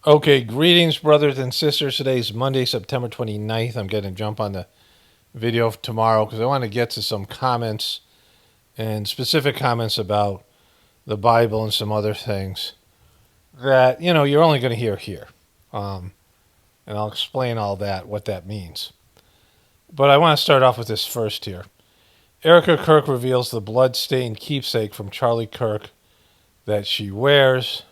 Okay, greetings, brothers and sisters. Today is Monday, September 29th. I'm going to jump on the video tomorrow because I want to get to some comments and specific comments about the Bible and some other things that, you're only going to hear here. Um, and I'll explain all that, what that means. But I want to start off with this first here. Erika Kirk reveals the blood-stained keepsake from Charlie Kirk that she wears.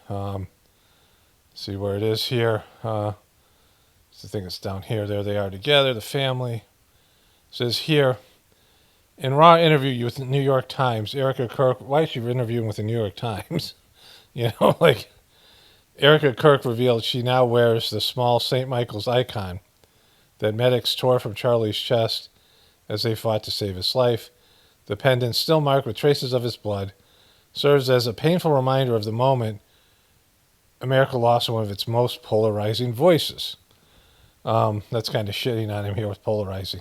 See where it is here. I think it's down here. There they are together, the family. It says here, in raw interview with the New York Times, Erika Kirk, why is she interviewing with the New York Times? Erika Kirk revealed she now wears the small St. Michael's icon that medics tore from Charlie's chest as they fought to save his life. The pendant, still marked with traces of his blood, serves as a painful reminder of the moment America lost one of its most polarizing voices. That's kind of shitting on him here with polarizing.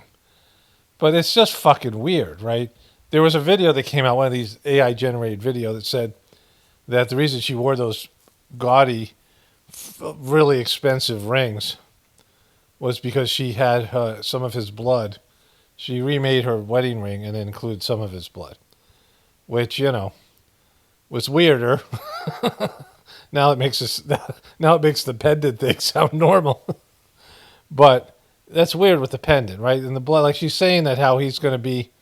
But it's just fucking weird, right? There was a video that came out, one of these AI-generated video that said that the reason she wore those gaudy, really expensive rings was because she had some of his blood. She remade her wedding ring and included some of his blood, which, was weirder. Now it makes the pendant thing sound normal. But that's weird with the pendant, right? And the blood, like she's saying that how he's going to be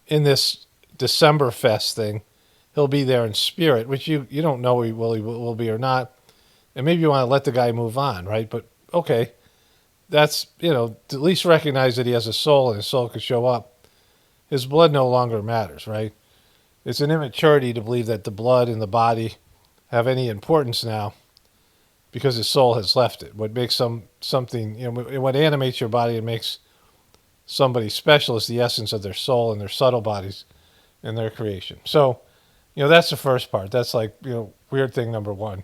in this December Fest thing. He'll be there in spirit, which you don't know he will be or not. And maybe you want to let the guy move on, right? But okay, that's, at least recognize that he has a soul and his soul could show up. His blood no longer matters, right? It's an immaturity to believe that the blood and the body have any importance now because his soul has left it. What makes something, what animates your body and makes somebody special is the essence of their soul and their subtle bodies and their creation. So, that's the first part. That's like, weird thing number one.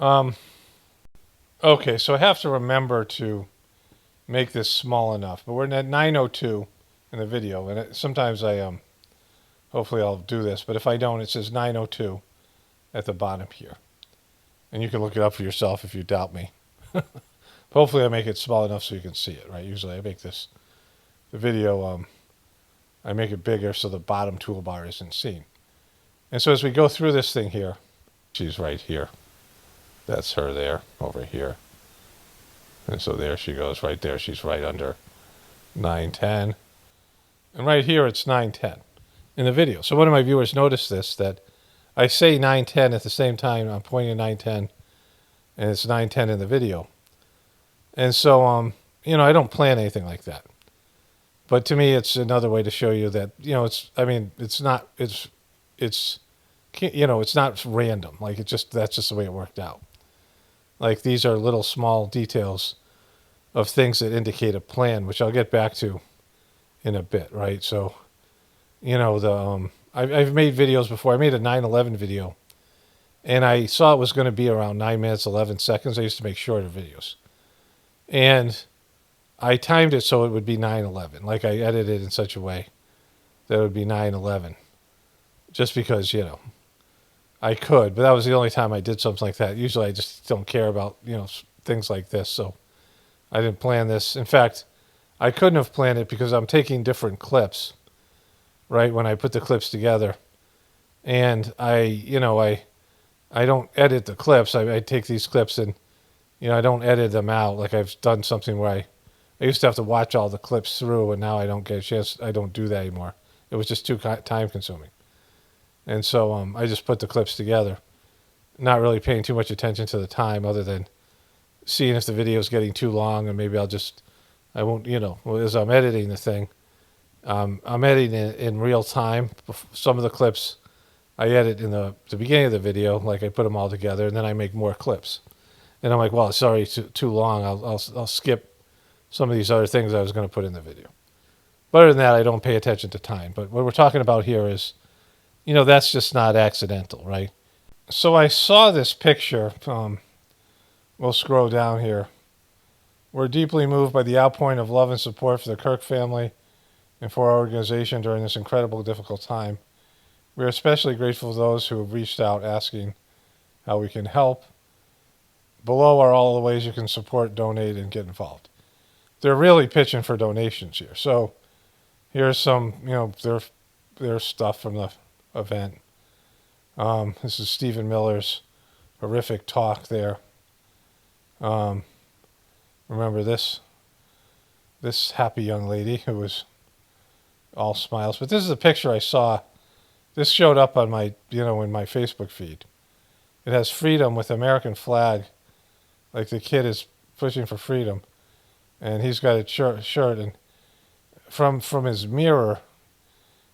Okay, so I have to remember to make this small enough, but we're at 9:02 in the video, and sometimes hopefully I'll do this, but if I don't, it says 9:02 at the bottom here. And you can look it up for yourself if you doubt me. Hopefully I make it small enough so you can see it, right? Usually I make the video, I make it bigger so the bottom toolbar isn't seen. And so as we go through this thing here, she's right here. That's her there, over here. And so there she goes, right there. She's right under 9:10. And right here it's 9:10 in the video. So one of my viewers noticed this, that I say 9:10 at the same time. I'm pointing at 9:10, and it's 9:10 in the video. And so, I don't plan anything like that. But to me, it's another way to show you that, it's not random. Like that's just the way it worked out. Like these are little small details of things that indicate a plan, which I'll get back to in a bit, right? So, I've made videos before. I made a 9/11 video, and I saw it was going to be around 9 minutes, 11 seconds. I used to make shorter videos. And I timed it so it would be 9/11. Like I edited it in such a way that it would be 9/11. Just because, I could. But that was the only time I did something like that. Usually I just don't care about, things like this. So I didn't plan this. In fact, I couldn't have planned it because I'm taking different clips, right, when I put the clips together. And I don't edit the clips. I take these clips and, I don't edit them out. Like I've done something where I used to have to watch all the clips through, and now I don't get a chance. I don't do that anymore. It was just too time consuming. And so I just put the clips together, not really paying too much attention to the time other than seeing if the video is getting too long, and maybe I won't, as I'm editing the thing, I'm editing it in real time. Some of the clips I edit in the beginning of the video, like I put them all together, and then I make more clips. And I'm like, well, sorry, too long. I'll skip some of these other things I was going to put in the video. But other than that, I don't pay attention to time. But what we're talking about here is, that's just not accidental, right? So I saw this picture. We'll scroll down here. We're deeply moved by the outpouring of love and support for the Kirk family and for our organization during this incredible, difficult time. We are especially grateful to those who have reached out asking how we can help. Below are all the ways you can support, donate, and get involved. They're really pitching for donations here. So here's some, their stuff from the event. This is Stephen Miller's horrific talk there. Remember this happy young lady who was all smiles. But this is a picture I saw. This showed up on my, in my Facebook feed. It has freedom with American flag, like the kid is pushing for freedom, and he's got a shirt, and from his mirror,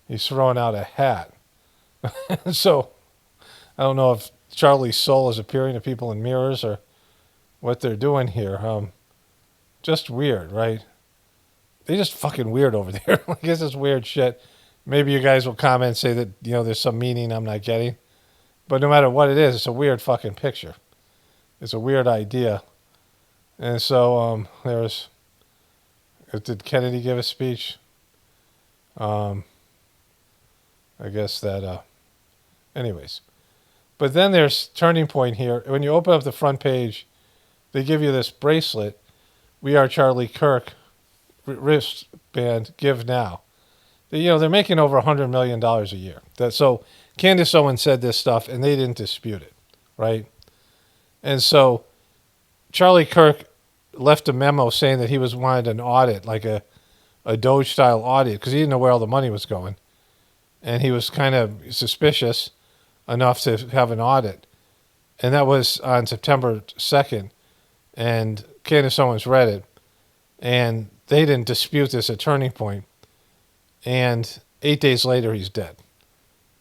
he's throwing out a hat. So I don't know if Charlie's soul is appearing to people in mirrors or what they're doing here. Just weird, right? They just fucking weird over there. Like, this is weird shit. Maybe you guys will comment and say that, there's some meaning I'm not getting. But no matter what it is, it's a weird fucking picture. It's a weird idea. And so did Kennedy give a speech? I guess that, anyways. But then there's turning point here. When you open up the front page, they give you this bracelet. We are Charlie Kirk wristband. Give now. They're making over $100 million a year. So Candace Owens said this stuff, and they didn't dispute it, right? And so Charlie Kirk left a memo saying that he wanted an audit, like a Doge-style audit, because he didn't know where all the money was going. And he was kind of suspicious enough to have an audit. And that was on September 2nd. And Candace Owens read it. And they didn't dispute this at Turning Point. And 8 days later, he's dead.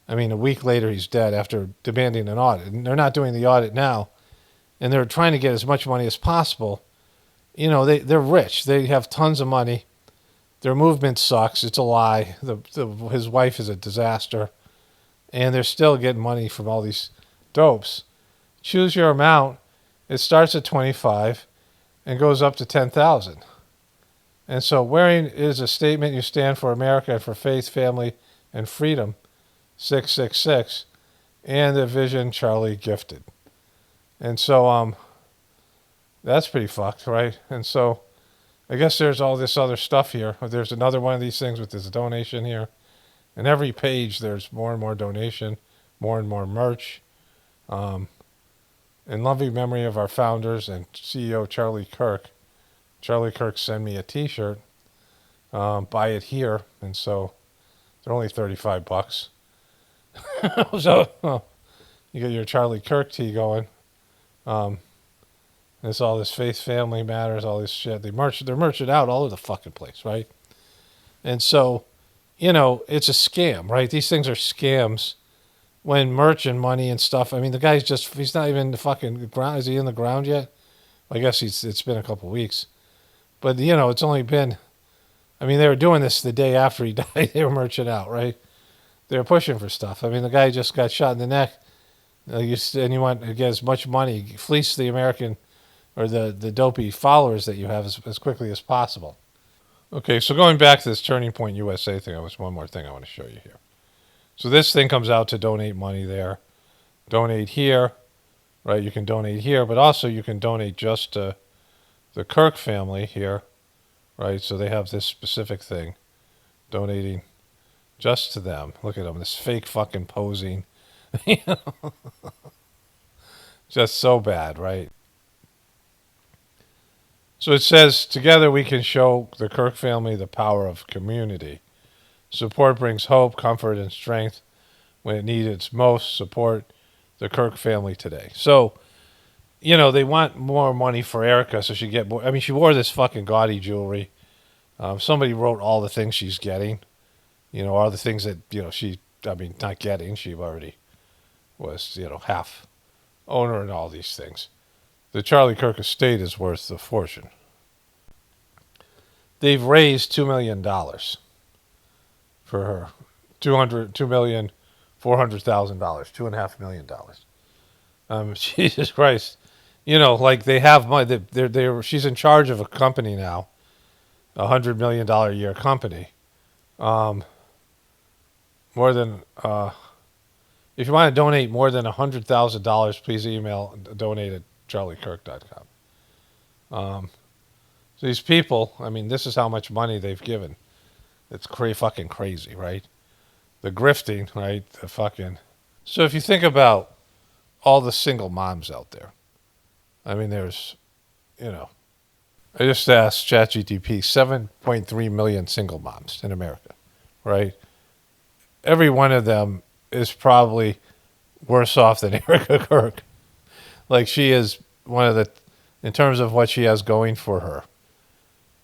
I mean, a week later, he's dead after demanding an audit. And they're not doing the audit now. And they're trying to get as much money as possible. They're rich. They have tons of money. Their movement sucks. It's a lie. His wife is a disaster. And they're still getting money from all these dopes. Choose your amount. It starts at 25 and goes up to 10,000. And so wearing is a statement you stand for America and for faith, family, and freedom, 666, and the vision Charlie gifted. And so that's pretty fucked, right? And so I guess there's all this other stuff here. There's another one of these things with this donation here. And every page there's more and more donation, more and more merch. In loving memory of our founders and CEO Charlie Kirk. Charlie Kirk sent me a t-shirt. Buy it here. And so they're only $35. So you get your Charlie Kirk tee going. There's all this faith, family matters, all this shit. They're merching out all over the fucking place, right? And so, it's a scam, right? These things are scams. When merch and money and stuff, I mean, the guy's he's not even in the fucking ground. Is he in the ground yet? I guess it's been a couple weeks. But, it's only been, I mean, they were doing this the day after he died. They were merching out, right? They were pushing for stuff. I mean, the guy just got shot in the neck. And you want to get as much money, fleece the American or the dopey followers that you have as quickly as possible. Okay, so going back to this Turning Point USA thing, there was one more thing I want to show you here. So this thing comes out to donate money there. Donate here, right? You can donate here, but also you can donate just to the Kirk family here, right? So they have this specific thing, donating just to them. Look at them, this fake fucking posing. Just so bad, right? So it says, together we can show the Kirk family the power of community. Support brings hope, comfort, and strength when it needs its most. Support the Kirk family today. So, they want more money for Erika so she get more. I mean, she wore this fucking gaudy jewelry. Somebody wrote all the things she's getting. All the things that, not getting. She already was, half owner in all these things. The Charlie Kirk estate is worth a fortune. They've raised $2 million for her. $2,400,000, $2.5 million. Jesus Christ. Like they have money. She's in charge of a company now, $100 million a year company. More than, if you want to donate more than $100,000, please email donate at charliekirk.com. So these people, I mean, this is how much money they've given. It's fucking crazy, right? The grifting, right? The fucking... So if you think about all the single moms out there, I mean, there's, I just asked ChatGPT, 7.3 million single moms in America, right? Every one of them is probably worse off than Erika Kirk. Like, she is one of the, in terms of what she has going for her.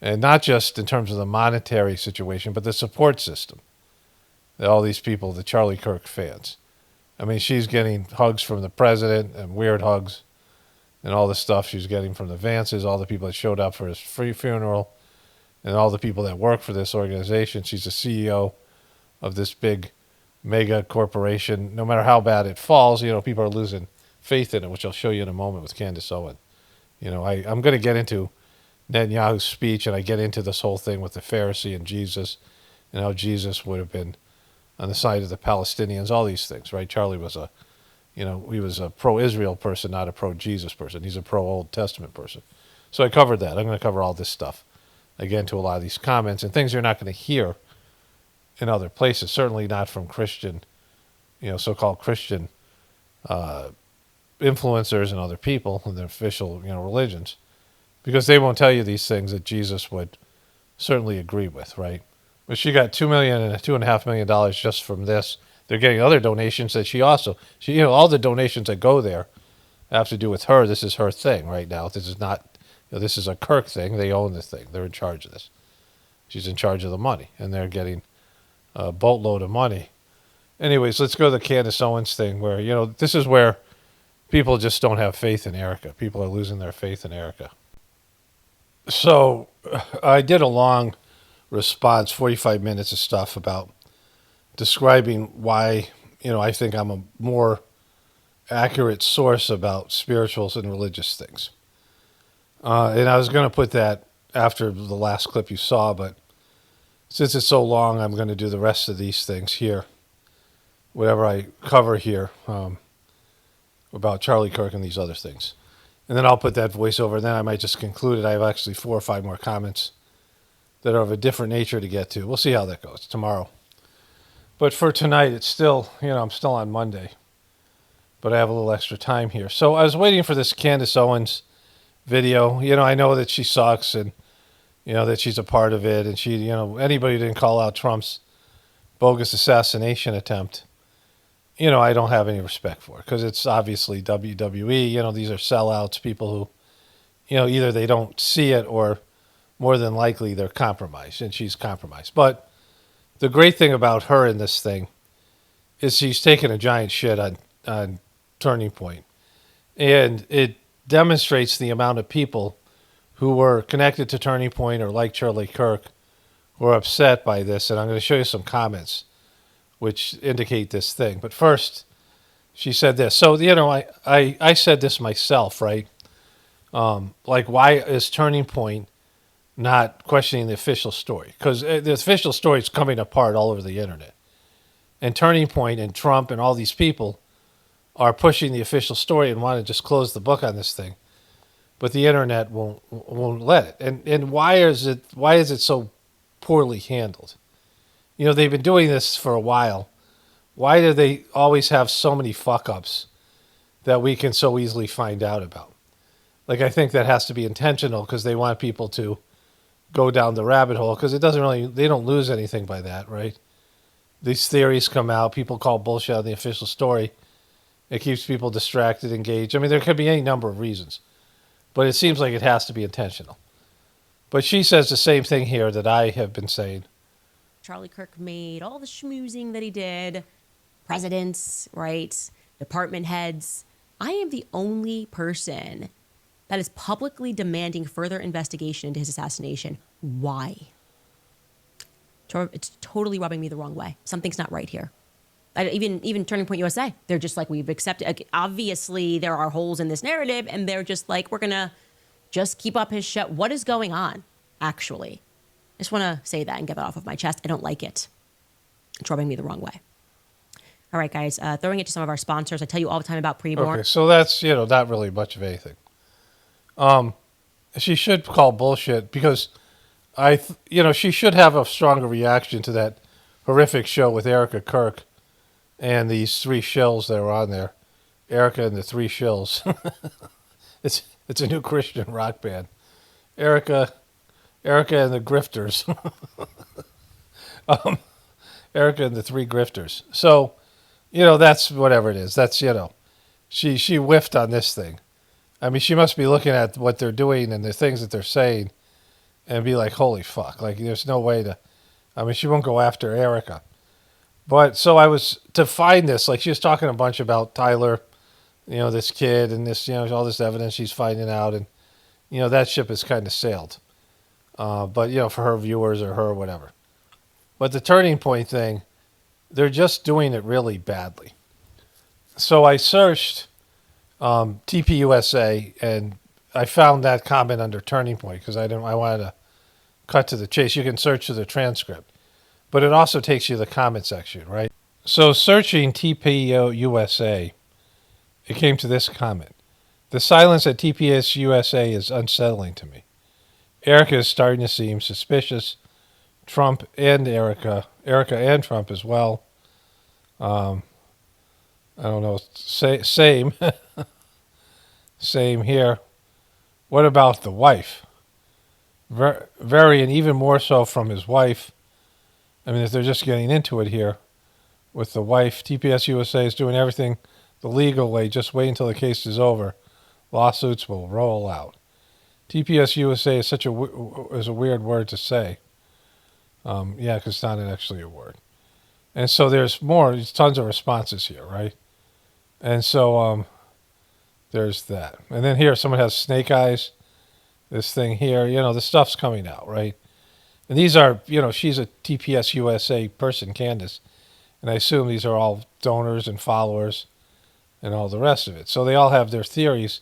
And not just in terms of the monetary situation, but the support system. All these people, the Charlie Kirk fans. I mean, she's getting hugs from the president and weird hugs and all the stuff she's getting from the Vances, all the people that showed up for his free funeral, and all the people that work for this organization. She's the CEO of this big mega corporation. No matter how bad it falls, people are losing faith in it, which I'll show you in a moment with Candace Owens. I'm going to get into Netanyahu's speech, and I get into this whole thing with the Pharisee and Jesus and how Jesus would have been on the side of the Palestinians, all these things, right? Charlie was he was a pro-Israel person, not a pro-Jesus person. He's a pro-Old Testament person. So I covered that. I'm going to cover all this stuff. I get into a lot of these comments and things you're not going to hear in other places, certainly not from Christian, so-called Christian influencers and other people in their official, religions, because they won't tell you these things that Jesus would certainly agree with, right? But she got $2 million and $2.5 million just from this. They're getting other donations that she all the donations that go there have to do with her. This is her thing right now. This is not, this is a Kirk thing. They own the thing. They're in charge of this. She's in charge of the money, and they're getting a boatload of money. Anyways, let's go to the Candace Owens thing where, this is where people just don't have faith in Erika. People are losing their faith in Erika. So I did a long response, 45 minutes of stuff about describing why, I think I'm a more accurate source about spirituals and religious things. And I was going to put that after the last clip you saw, but since it's so long, I'm going to do the rest of these things here, whatever I cover here about Charlie Kirk and these other things. And then I'll put that voiceover, and then I might just conclude it. I have actually 4 or 5 more comments that are of a different nature to get to. We'll see how that goes tomorrow. But for tonight, it's still, I'm still on Monday. But I have a little extra time here. So I was waiting for this Candace Owens video. I know that she sucks and, that she's a part of it. And she, anybody who didn't call out Trump's bogus assassination attempt, I don't have any respect for, because it's obviously WWE. These are sellouts, people who, either they don't see it or more than likely they're compromised, and she's compromised. But the great thing about her in this thing is she's taken a giant shit on Turning Point. And it demonstrates the amount of people who were connected to Turning Point or like Charlie Kirk who are upset by this. And I'm going to show you some comments which indicate this thing. But first, she said this. So, I said this myself, right? Like, why is Turning Point not questioning the official story? Because the official story is coming apart all over the internet. And Turning Point and Trump and all these people are pushing the official story and want to just close the book on this thing. But the internet won't let it. And why is it so poorly handled? They've been doing this for a while. Why do they always have so many fuck-ups that we can so easily find out about? Like, I think that has to be intentional because they want people to go down the rabbit hole, because they don't lose anything by that, right? These theories come out, people call bullshit on the official story. It keeps people distracted, engaged. I mean, there could be any number of reasons, but it seems like it has to be intentional. But she says the same thing here that I have been saying. Charlie Kirk made all the schmoozing that he did, presidents, right, department heads. I am the only person that is publicly demanding further investigation into his assassination. Why? It's totally rubbing me the wrong way. Something's not right here. Even Turning Point USA, they're just like, we've accepted. Like, obviously, there are holes in this narrative, and they're just like, we're going to just keep up his show. What is going on, actually? I just want to say that and get that off of my chest. I don't like it. It's rubbing me the wrong way. All right, guys, throwing it to some of our sponsors. I tell you all the time about pre-born. Okay, so that's, not really much of anything. She should call bullshit because she should have a stronger reaction to that horrific show with Erika Kirk and these three shills that were on there. Erika and the Three Shills. it's a new Christian rock band. Erika and the Grifters. Erika and the Three Grifters. So, that's whatever it is. That's she whiffed on this thing. I mean, she must be looking at what they're doing and the things that they're saying and be like, holy fuck. Like, there's no way to. I mean, she won't go after Erika. But so I was to find this, like, she was talking a bunch about Tyler, this kid and this, all this evidence she's finding out. And, that ship has kind of sailed. But, for her viewers or her, whatever. But the turning point thing, they're just doing it really badly. So I searched TPUSA and I found that comment under turning point because I wanted to cut to the chase. You can search through the transcript, but it also takes you to the comment section, right? So searching TPUSA, it came to this comment. The silence at TPUSA is unsettling to me. Erika is starting to seem suspicious. Trump and Erika and Trump as well. I don't know. Same. Same here. What about the wife? Very, and even more so from his wife. I mean, if they're just getting into it here with the wife, TPS USA is doing everything the legal way. Just wait until the case is over. Lawsuits will roll out. TPS USA is is a weird word to say. Yeah, because it's not actually a word. And so there's more. There's tons of responses here, right? And so there's that. And then here, someone has snake eyes. This thing here, the stuff's coming out, right? And these are, she's a TPS USA person, Candace. And I assume these are all donors and followers and all the rest of it. So they all have their theories,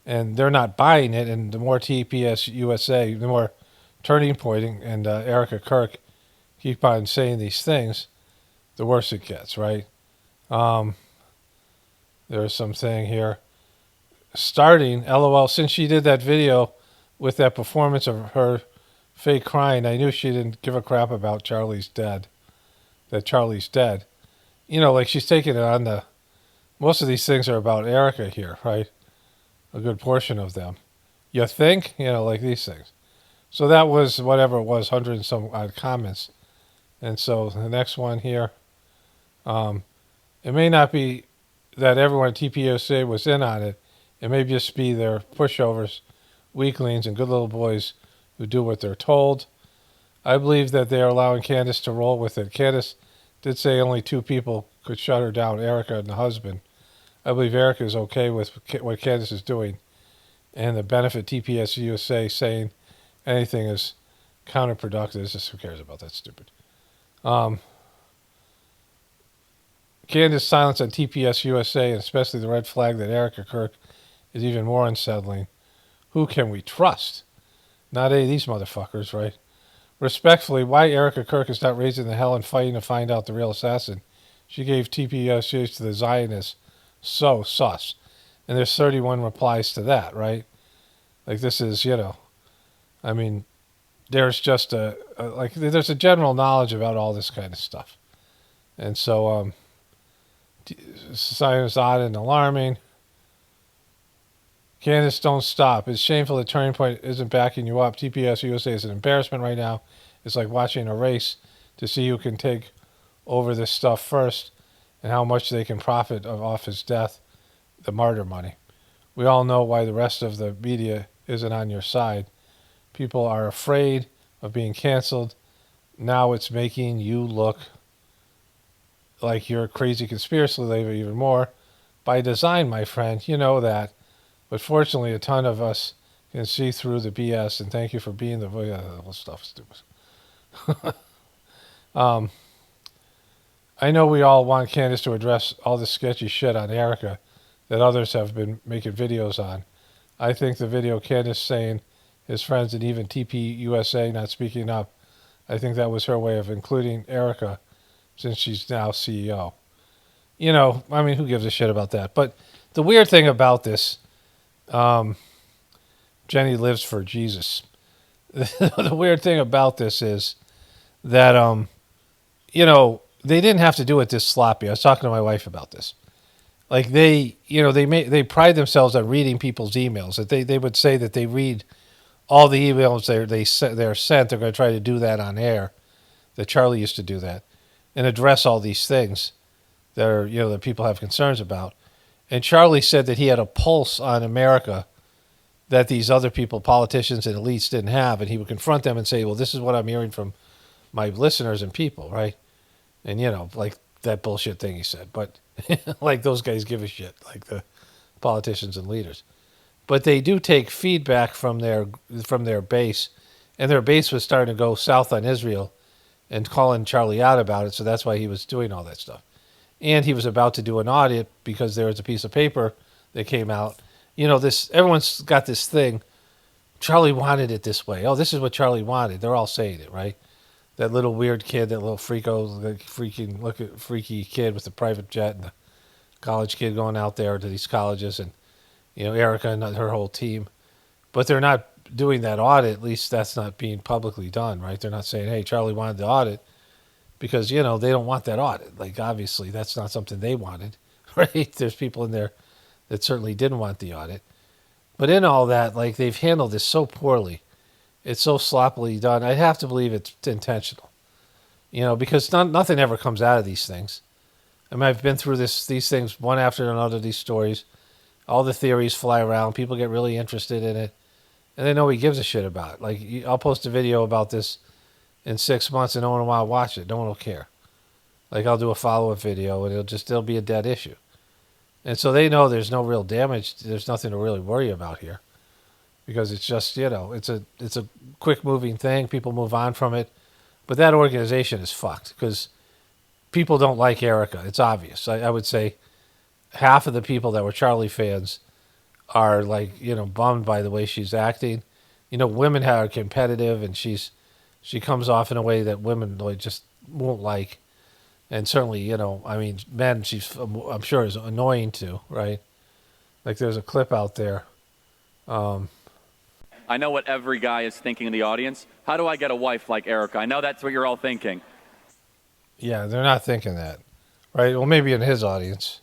and they're not buying it. And the more TPS USA, the more turning point and Erika Kirk keep on saying these things, the worse it gets, right? There's something here. Starting, LOL, since she did that video with that performance of her fake crying, I knew she didn't give a crap about Charlie's dead. That Charlie's dead. Like she's taking it on most of these things are about Erika here, right? A good portion of them. You think? Like these things. So that was whatever it was, 100 and some odd comments. And so the next one here, it may not be that everyone at TPUSA was in on it. It may just be their pushovers, weaklings, and good little boys who do what they're told. I believe that they are allowing Candace to roll with it. Candace did say only two people could shut her down, Erika and the husband. I believe Erika is okay with what Candace is doing and the benefit TPS USA saying anything is counterproductive. It's just who cares about that stupid. Candace's silence on TPS USA, and especially the red flag that Erika Kirk is even more unsettling. Who can we trust? Not any of these motherfuckers, right? Respectfully, why Erika Kirk is not raising the hell and fighting to find out the real assassin? She gave TPS to the Zionists. So sus. And there's 31 replies to that, right? Like this is, I mean, there's just there's a general knowledge about all this kind of stuff. And so, Zion is odd and alarming. Candace, don't stop. It's shameful that Turning Point isn't backing you up. TPS USA is an embarrassment right now. It's like watching a race to see who can take over this stuff first and how much they can profit off his death, the martyr money. We all know why the rest of the media isn't on your side. People are afraid of being canceled. Now it's making you look like you're a crazy conspiracy theory even more. By design, my friend, you know that. But fortunately, a ton of us can see through the BS, and thank you for being the whole stuff is stupid. I know we all want Candace to address all the sketchy shit on Erika that others have been making videos on. I think the video Candace saying his friends and even TPUSA not speaking up, I think that was her way of including Erika since she's now CEO. I mean, who gives a shit about that? But the weird thing about this, Jenny lives for Jesus. The weird thing about this is that, they didn't have to do it this sloppy. I was talking to my wife about this. Like they pride themselves on reading people's emails. That they would say that they read all the emails they're sent. They're going to try to do that on air. That Charlie used to do that, and address all these things that people have concerns about. And Charlie said that he had a pulse on America that these other people, politicians and elites, didn't have, and he would confront them and say, "Well, this is what I'm hearing from my listeners and people, right?" And like that bullshit thing he said, but like those guys give a shit, like the politicians and leaders. But they do take feedback from their base, and their base was starting to go south on Israel and calling Charlie out about it. So that's why he was doing all that stuff. And he was about to do an audit because there was a piece of paper that came out. Everyone's got this thing. Charlie wanted it this way. Oh, this is what Charlie wanted. They're all saying it, right? That little weird kid, that little freaky kid with the private jet, and the college kid going out there to these colleges, and Erika and her whole team. But they're not doing that audit. At least that's not being publicly done, right? They're not saying, "Hey, Charlie wanted the audit," because they don't want that audit. Like obviously, that's not something they wanted, right? There's people in there that certainly didn't want the audit. But in all that, like they've handled this so poorly. It's so sloppily done. I'd have to believe it's intentional, because nothing ever comes out of these things. I mean, I've been through these things one after another, these stories. All the theories fly around. People get really interested in it, and they know he gives a shit about it. Like, I'll post a video about this in 6 months, and no one will want to watch it. No one will care. Like, I'll do a follow-up video, and it'll be a dead issue. And so they know there's no real damage. There's nothing to really worry about here. Because it's just, it's a quick moving thing. People move on from it. But that organization is fucked because people don't like Erika. It's obvious. I would say half of the people that were Charlie fans are like, bummed by the way she's acting. Women are competitive, and she comes off in a way that women like just won't like. And certainly, men, I'm sure is annoying too, right? Like there's a clip out there. I know what every guy is thinking in the audience. How do I get a wife like Erika? I know that's what you're all thinking. Yeah, they're not thinking that, right? Well, maybe in his audience.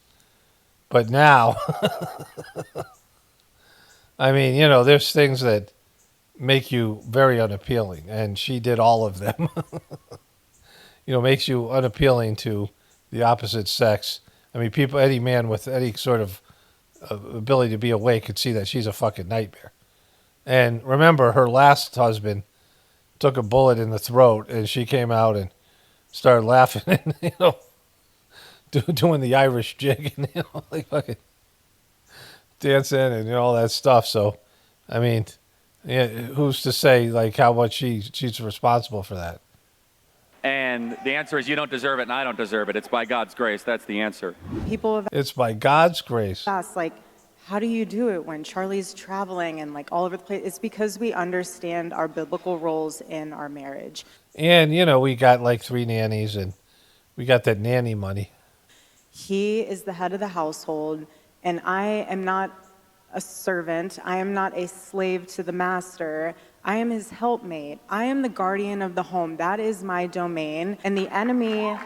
But now, there's things that make you very unappealing, and she did all of them. Makes you unappealing to the opposite sex. I mean, any man with any sort of ability to be awake could see that she's a fucking nightmare. And remember, her last husband took a bullet in the throat, and she came out and started laughing and, doing the Irish jig and, like fucking dancing and all that stuff. So, I mean, who's to say, like, how much she's responsible for that? And the answer is you don't deserve it and I don't deserve it. It's by God's grace. That's the answer. It's by God's grace. Asked, like, how do you do it when Charlie's traveling and like all over the place? It's because we understand our biblical roles in our marriage. And, we got like 3 nannies, and we got that nanny money. He is the head of the household, and I am not a servant. I am not a slave to the master. I am his helpmate. I am the guardian of the home. That is my domain. And the enemy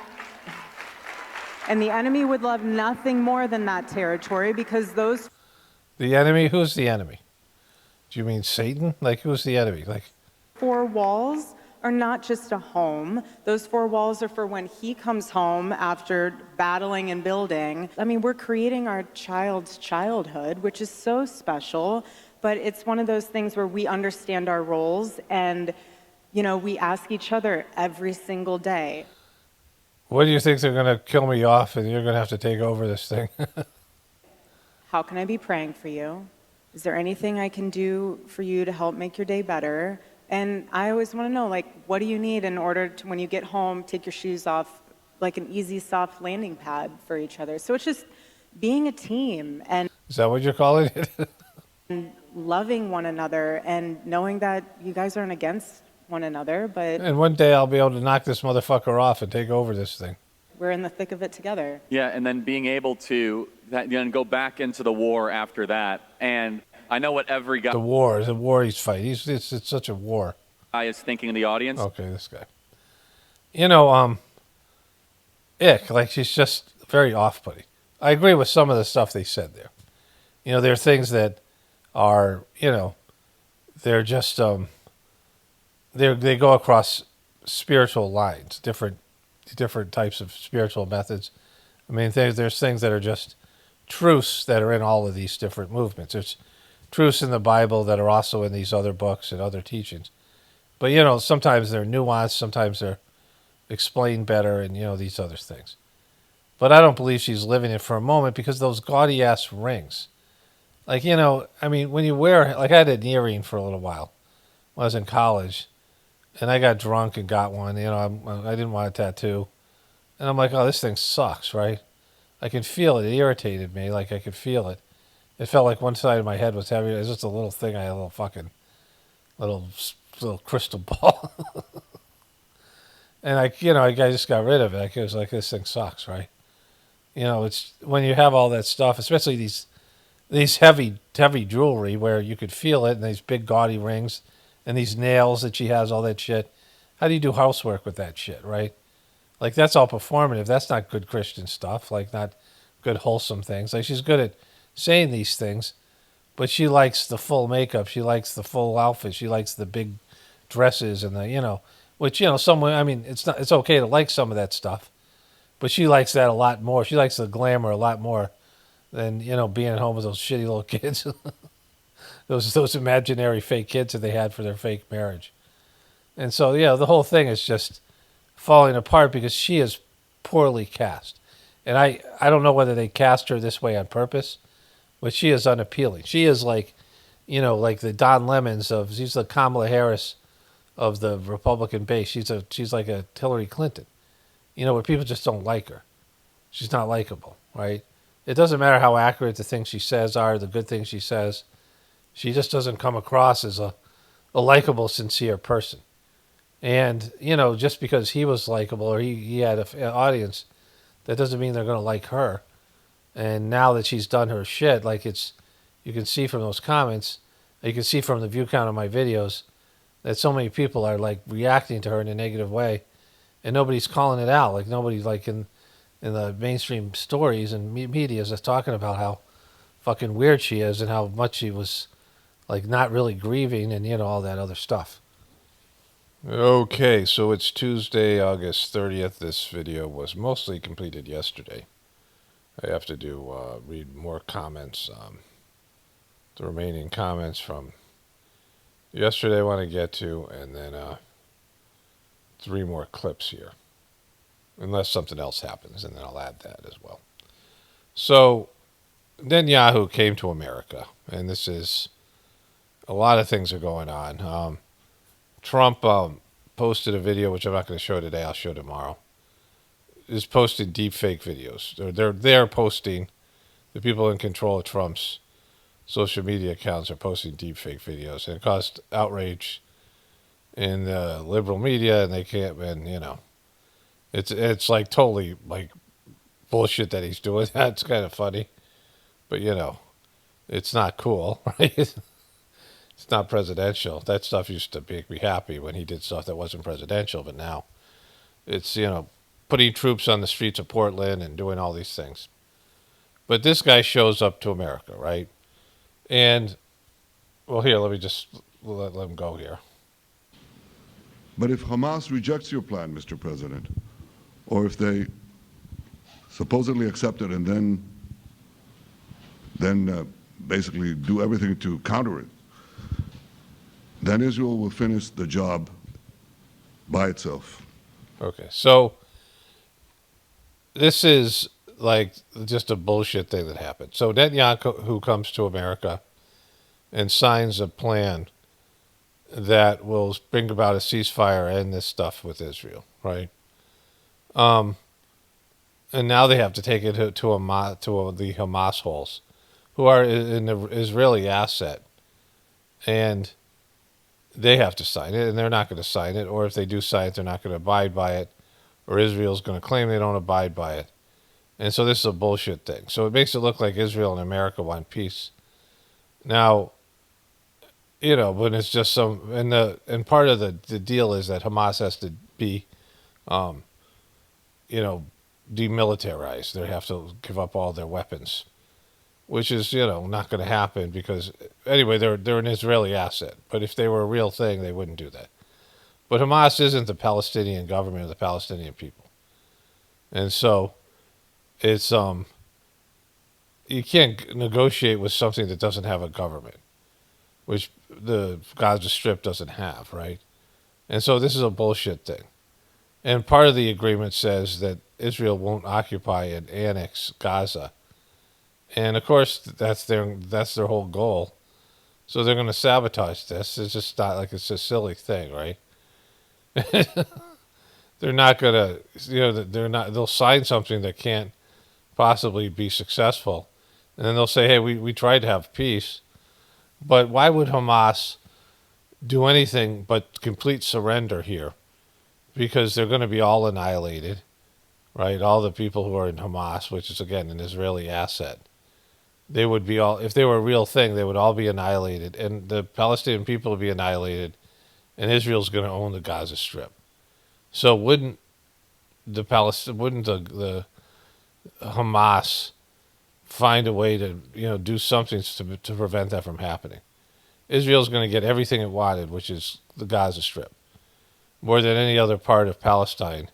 would love nothing more than that territory, because those... The enemy? Who's the enemy? Do you mean Satan? Like, who's the enemy? Like, 4 walls are not just a home. Those 4 walls are for when he comes home after battling and building. I mean, we're creating our child's childhood, which is so special, but it's one of those things where we understand our roles, and, we ask each other every single day. What do you think? They're going to kill me off and you're going to have to take over this thing? How can I be praying for you? Is there anything I can do for you to help make your day better? And I always want to know, like, what do you need in order to, when you get home, take your shoes off, like an easy, soft landing pad for each other. So it's just being a team and... Is that what you're calling it? and loving one another and knowing that you guys aren't against one another, but... And one day I'll be able to knock this motherfucker off and take over this thing. We're in the thick of it together. Yeah, and then being able to go back into the war after that. And I know what every The war he's fighting. It's such a war. guy is thinking in the audience. Okay, this guy. You know, ick. Like, she's just very off-putting. I agree with some of the stuff they said there. You know, there are things that are, you know, they're just they go across spiritual lines, different types of spiritual methods. I mean, there's things that are just truths that are in all of these different movements. There's truths in the Bible that are also in these other books and other teachings. But, you know, sometimes they're nuanced, sometimes they're explained better, and, you know, these other things. But I don't believe she's living it for a moment because those gaudy-ass rings. Like, you know, I mean, when you wear, like, I had an earring for a little while when I was in college, and I got drunk and got one. You know, I didn't want a tattoo. And I'm like, oh, this thing sucks, right? I can feel it. It irritated me. Like, I could feel it. It felt like one side of my head was heavy. It was just a little thing. I had a little fucking, little crystal ball. And I just got rid of it. I was like, this thing sucks, right? You know, it's when you have all that stuff, especially these heavy jewelry where you could feel it, and these big gaudy rings, and these nails that she has, all that shit. How do you do housework with that shit, right? Like, that's all performative. That's not good Christian stuff. Like, not good wholesome things. Like, she's good at saying these things, but she likes the full makeup. She likes the full outfit. She likes the big dresses and the, you know, which, you know, someone, I mean, it's okay to like some of that stuff, but she likes that a lot more. She likes the glamour a lot more than, you know, being at home with those shitty little kids. those imaginary fake kids that they had for their fake marriage. And so, yeah, the whole thing is just falling apart because she is poorly cast. And I don't know whether they cast her this way on purpose, but she is unappealing. She is like, you know, like the Don Lemons she's the Kamala Harris of the Republican base. She's like a Hillary Clinton, you know, where people just don't like her. She's not likable, right? It doesn't matter how accurate the things she says are, the good things she says. She just doesn't come across as a likable, sincere person. And, you know, just because he was likable or he had an audience, that doesn't mean they're going to like her. And now that she's done her shit, like you can see from those comments, you can see from the view count of my videos, that so many people are like reacting to her in a negative way, and nobody's calling it out. Like nobody's like in the mainstream stories and media is just talking about how fucking weird she is and how much she was like not really grieving and, you know, all that other stuff. Okay, so it's Tuesday, August 30th. This video was mostly completed yesterday. I have to read more comments. The remaining comments from yesterday I want to get to, and then 3 more clips here. Unless something else happens, and then I'll add that as well. So, Netanyahu came to America, and this is, a lot of things are going on. Trump posted a video, which I'm not going to show today, I'll show tomorrow, is posting deep fake videos. They're posting, the people in control of Trump's social media accounts are posting deep fake videos, and it caused outrage in the liberal media, and they can't, and, you know, it's like totally like bullshit that he's doing that. It's kind of funny, but, you know, it's not cool, right? It's not presidential. That stuff used to make me happy when he did stuff that wasn't presidential, but now it's, you know, putting troops on the streets of Portland and doing all these things. But this guy shows up to America, right? And, well, here, let me just let him go here. But if Hamas rejects your plan, Mr. President, or if they supposedly accept it and then basically do everything to counter it, then Israel will finish the job by itself. Okay, so this is like just a bullshit thing that happened. So Netanyahu, who comes to America and signs a plan that will bring about a ceasefire and this stuff with Israel, right? And now they have to take it to the Hamas holes, who are an Israeli asset, and they have to sign it, and they're not going to sign it, or if they do sign it, they're not going to abide by it, or Israel's going to claim they don't abide by it. And so this is a bullshit thing. So it makes it look like Israel and America want peace. Now, but it's just and part of the deal is that Hamas has to be, you know, demilitarized. They have to give up all their weapons, which is, not going to happen because anyway, they're an Israeli asset. But if they were a real thing, they wouldn't do that. But Hamas isn't the Palestinian government or the Palestinian people, and so it's you can't negotiate with something that doesn't have a government, which the Gaza Strip doesn't have, right? And so this is a bullshit thing. And part of the agreement says that Israel won't occupy and annex Gaza. And of course, that's their whole goal. So they're going to sabotage this. It's just not like it's a silly thing, right? They're not going to, they'll sign something that can't possibly be successful. And then they'll say, hey, we tried to have peace. But why would Hamas do anything but complete surrender here? Because they're going to be all annihilated, right? All the people who are in Hamas, which is, again, an Israeli asset. They would be all, if they were a real thing, they would all be annihilated. And the Palestinian people would be annihilated. And Israel's going to own the Gaza Strip. So wouldn't the Hamas find a way to do something to prevent that from happening? Israel's going to get everything it wanted, which is the Gaza Strip. More than any other part of Palestine,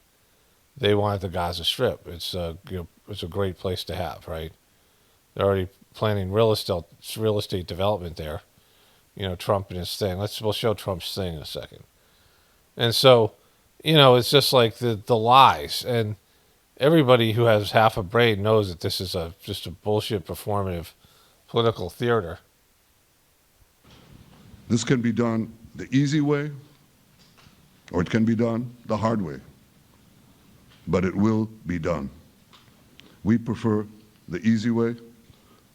they want the Gaza Strip. It's it's a great place to have, right? They're already planning real estate development there. Trump and his thing. We'll show Trump's thing in a second. And so, it's just like the lies. And everybody who has half a brain knows that this is just a bullshit performative political theater. This can be done the easy way, or it can be done the hard way. But it will be done. We prefer the easy way,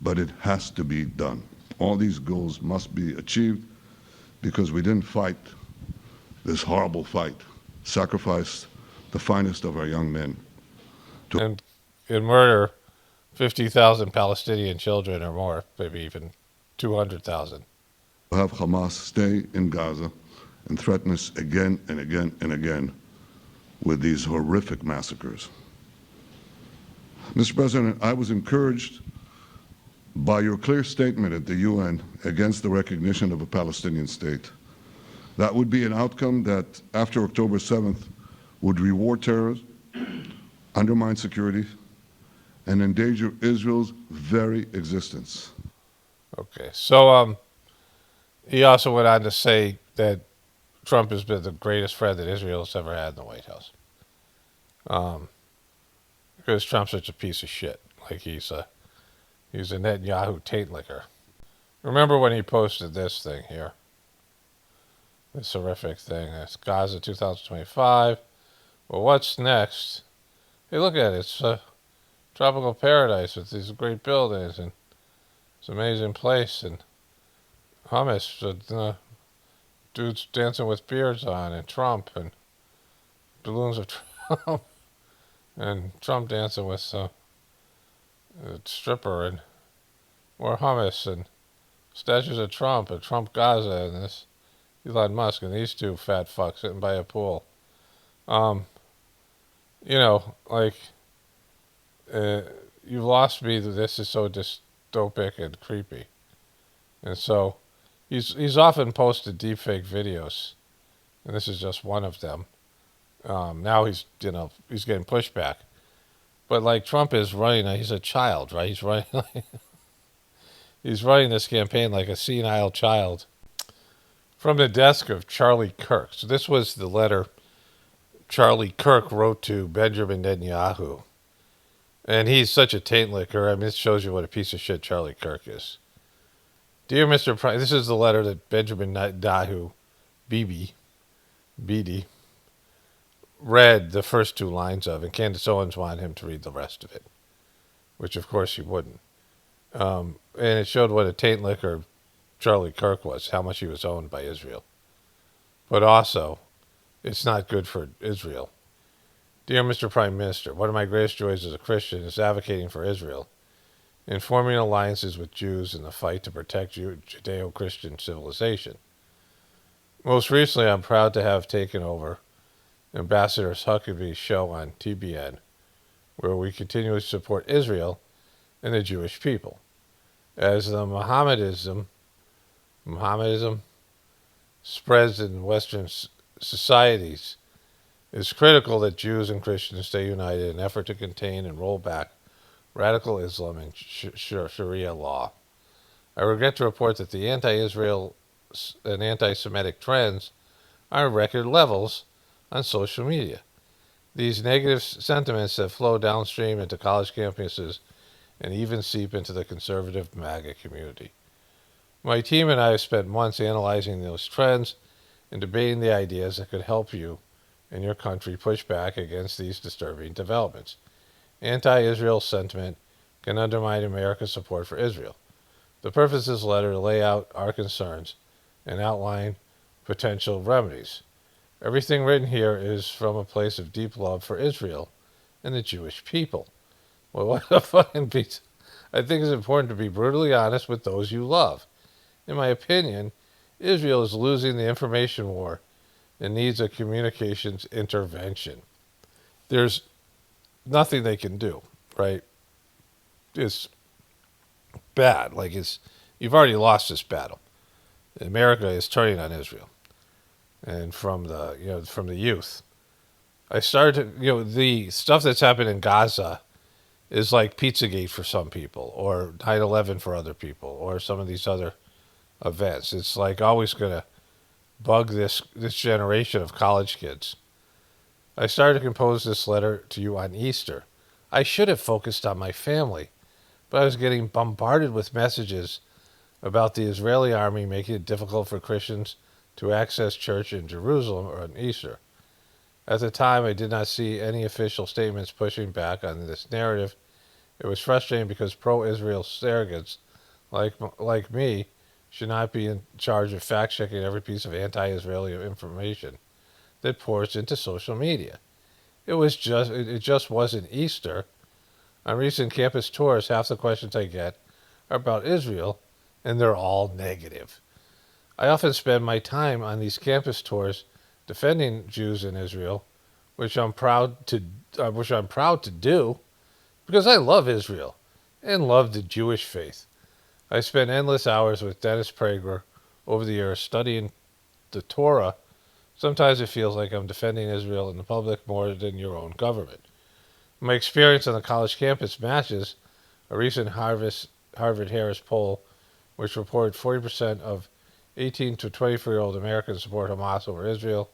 but it has to be done. All these goals must be achieved because we didn't fight this horrible fight, sacrifice the finest of our young men. And murder 50,000 Palestinian children or more, maybe even 200,000. Have Hamas stay in Gaza and threaten us again and again and again with these horrific massacres. Mr. President, I was encouraged by your clear statement at the UN against the recognition of a Palestinian state. That would be an outcome that, after October 7th, would reward terrorism, undermine security, and endanger Israel's very existence. Okay, so he also went on to say that Trump has been the greatest friend that Israel has ever had in the White House. Because Trump's such a piece of shit. Like he's a Netanyahu taint licker. Remember when he posted this thing here? This horrific thing. It's Gaza 2025. Well, what's next? Hey, look at it. It's a tropical paradise with these great buildings and it's an amazing place and hummus with dudes dancing with beards on and Trump and balloons of Trump and Trump dancing with a stripper and more hummus and statues of Trump and Trump Gaza and this Elon Musk and these two fat fucks sitting by a pool. You've lost me. This is so dystopic and creepy. And so he's often posted deepfake videos, and this is just one of them. Now he's getting pushback. But like Trump is running, he's a child, right? He's running this campaign like a senile child. From the desk of Charlie Kirk. So this was the letter Charlie Kirk wrote to Benjamin Netanyahu. And he's such a taint licker. I mean, this shows you what a piece of shit Charlie Kirk is. Dear Mr. Prime, this is the letter that Benjamin Netanyahu, Bebe, read the first two lines of, and Candace Owens wanted him to read the rest of it, which of course he wouldn't. And it showed what a taint licker Charlie Kirk was, how much he was owned by Israel. But also, it's not good for Israel. Dear Mr. Prime Minister, one of my greatest joys as a Christian is advocating for Israel, in forming alliances with Jews in the fight to protect Judeo-Christian civilization. Most recently, I'm proud to have taken over Ambassador Huckabee's show on TBN, where we continually support Israel and the Jewish people. As the Mohammedanism spreads in Western societies, it's critical that Jews and Christians stay united in an effort to contain and roll back radical Islam and Sharia law. I regret to report that the anti-Israel and anti-Semitic trends are at record levels on social media. These negative sentiments have flowed downstream into college campuses and even seep into the conservative MAGA community. My team and I have spent months analyzing those trends and debating the ideas that could help you and your country push back against these disturbing developments. Anti-Israel sentiment can undermine America's support for Israel. The purpose of this letter is to lay out our concerns and outline potential remedies. Everything written here is from a place of deep love for Israel and the Jewish people. Well, what a fucking piece. I think it's important to be brutally honest with those you love. In my opinion, Israel is losing the information war and needs a communications intervention. There's nothing they can do, right? It's bad. You've already lost this battle. America is turning on Israel, and from the youth. I started the stuff that's happened in Gaza is like Pizzagate for some people, or 9/11 for other people, or some of these other events. It's like always gonna bug this generation of college kids. I started to compose this letter to you on Easter. I should have focused on my family, but I was getting bombarded with messages about the Israeli army making it difficult for Christians to access church in Jerusalem on Easter. At the time, I did not see any official statements pushing back on this narrative. It was frustrating because pro-Israel surrogates like me should not be in charge of fact-checking every piece of anti-Israeli information that pours into social media. It just wasn't Easter. On recent campus tours, half the questions I get are about Israel, and they're all negative. I often spend my time on these campus tours defending Jews in Israel, which I'm proud to do, because I love Israel and love the Jewish faith. I spent endless hours with Dennis Prager over the years studying the Torah. Sometimes it feels like I'm defending Israel in the public more than your own government. My experience on the college campus matches a recent Harvard-Harris poll, which reported 40% of 18 to 24-year-old Americans support Hamas over Israel.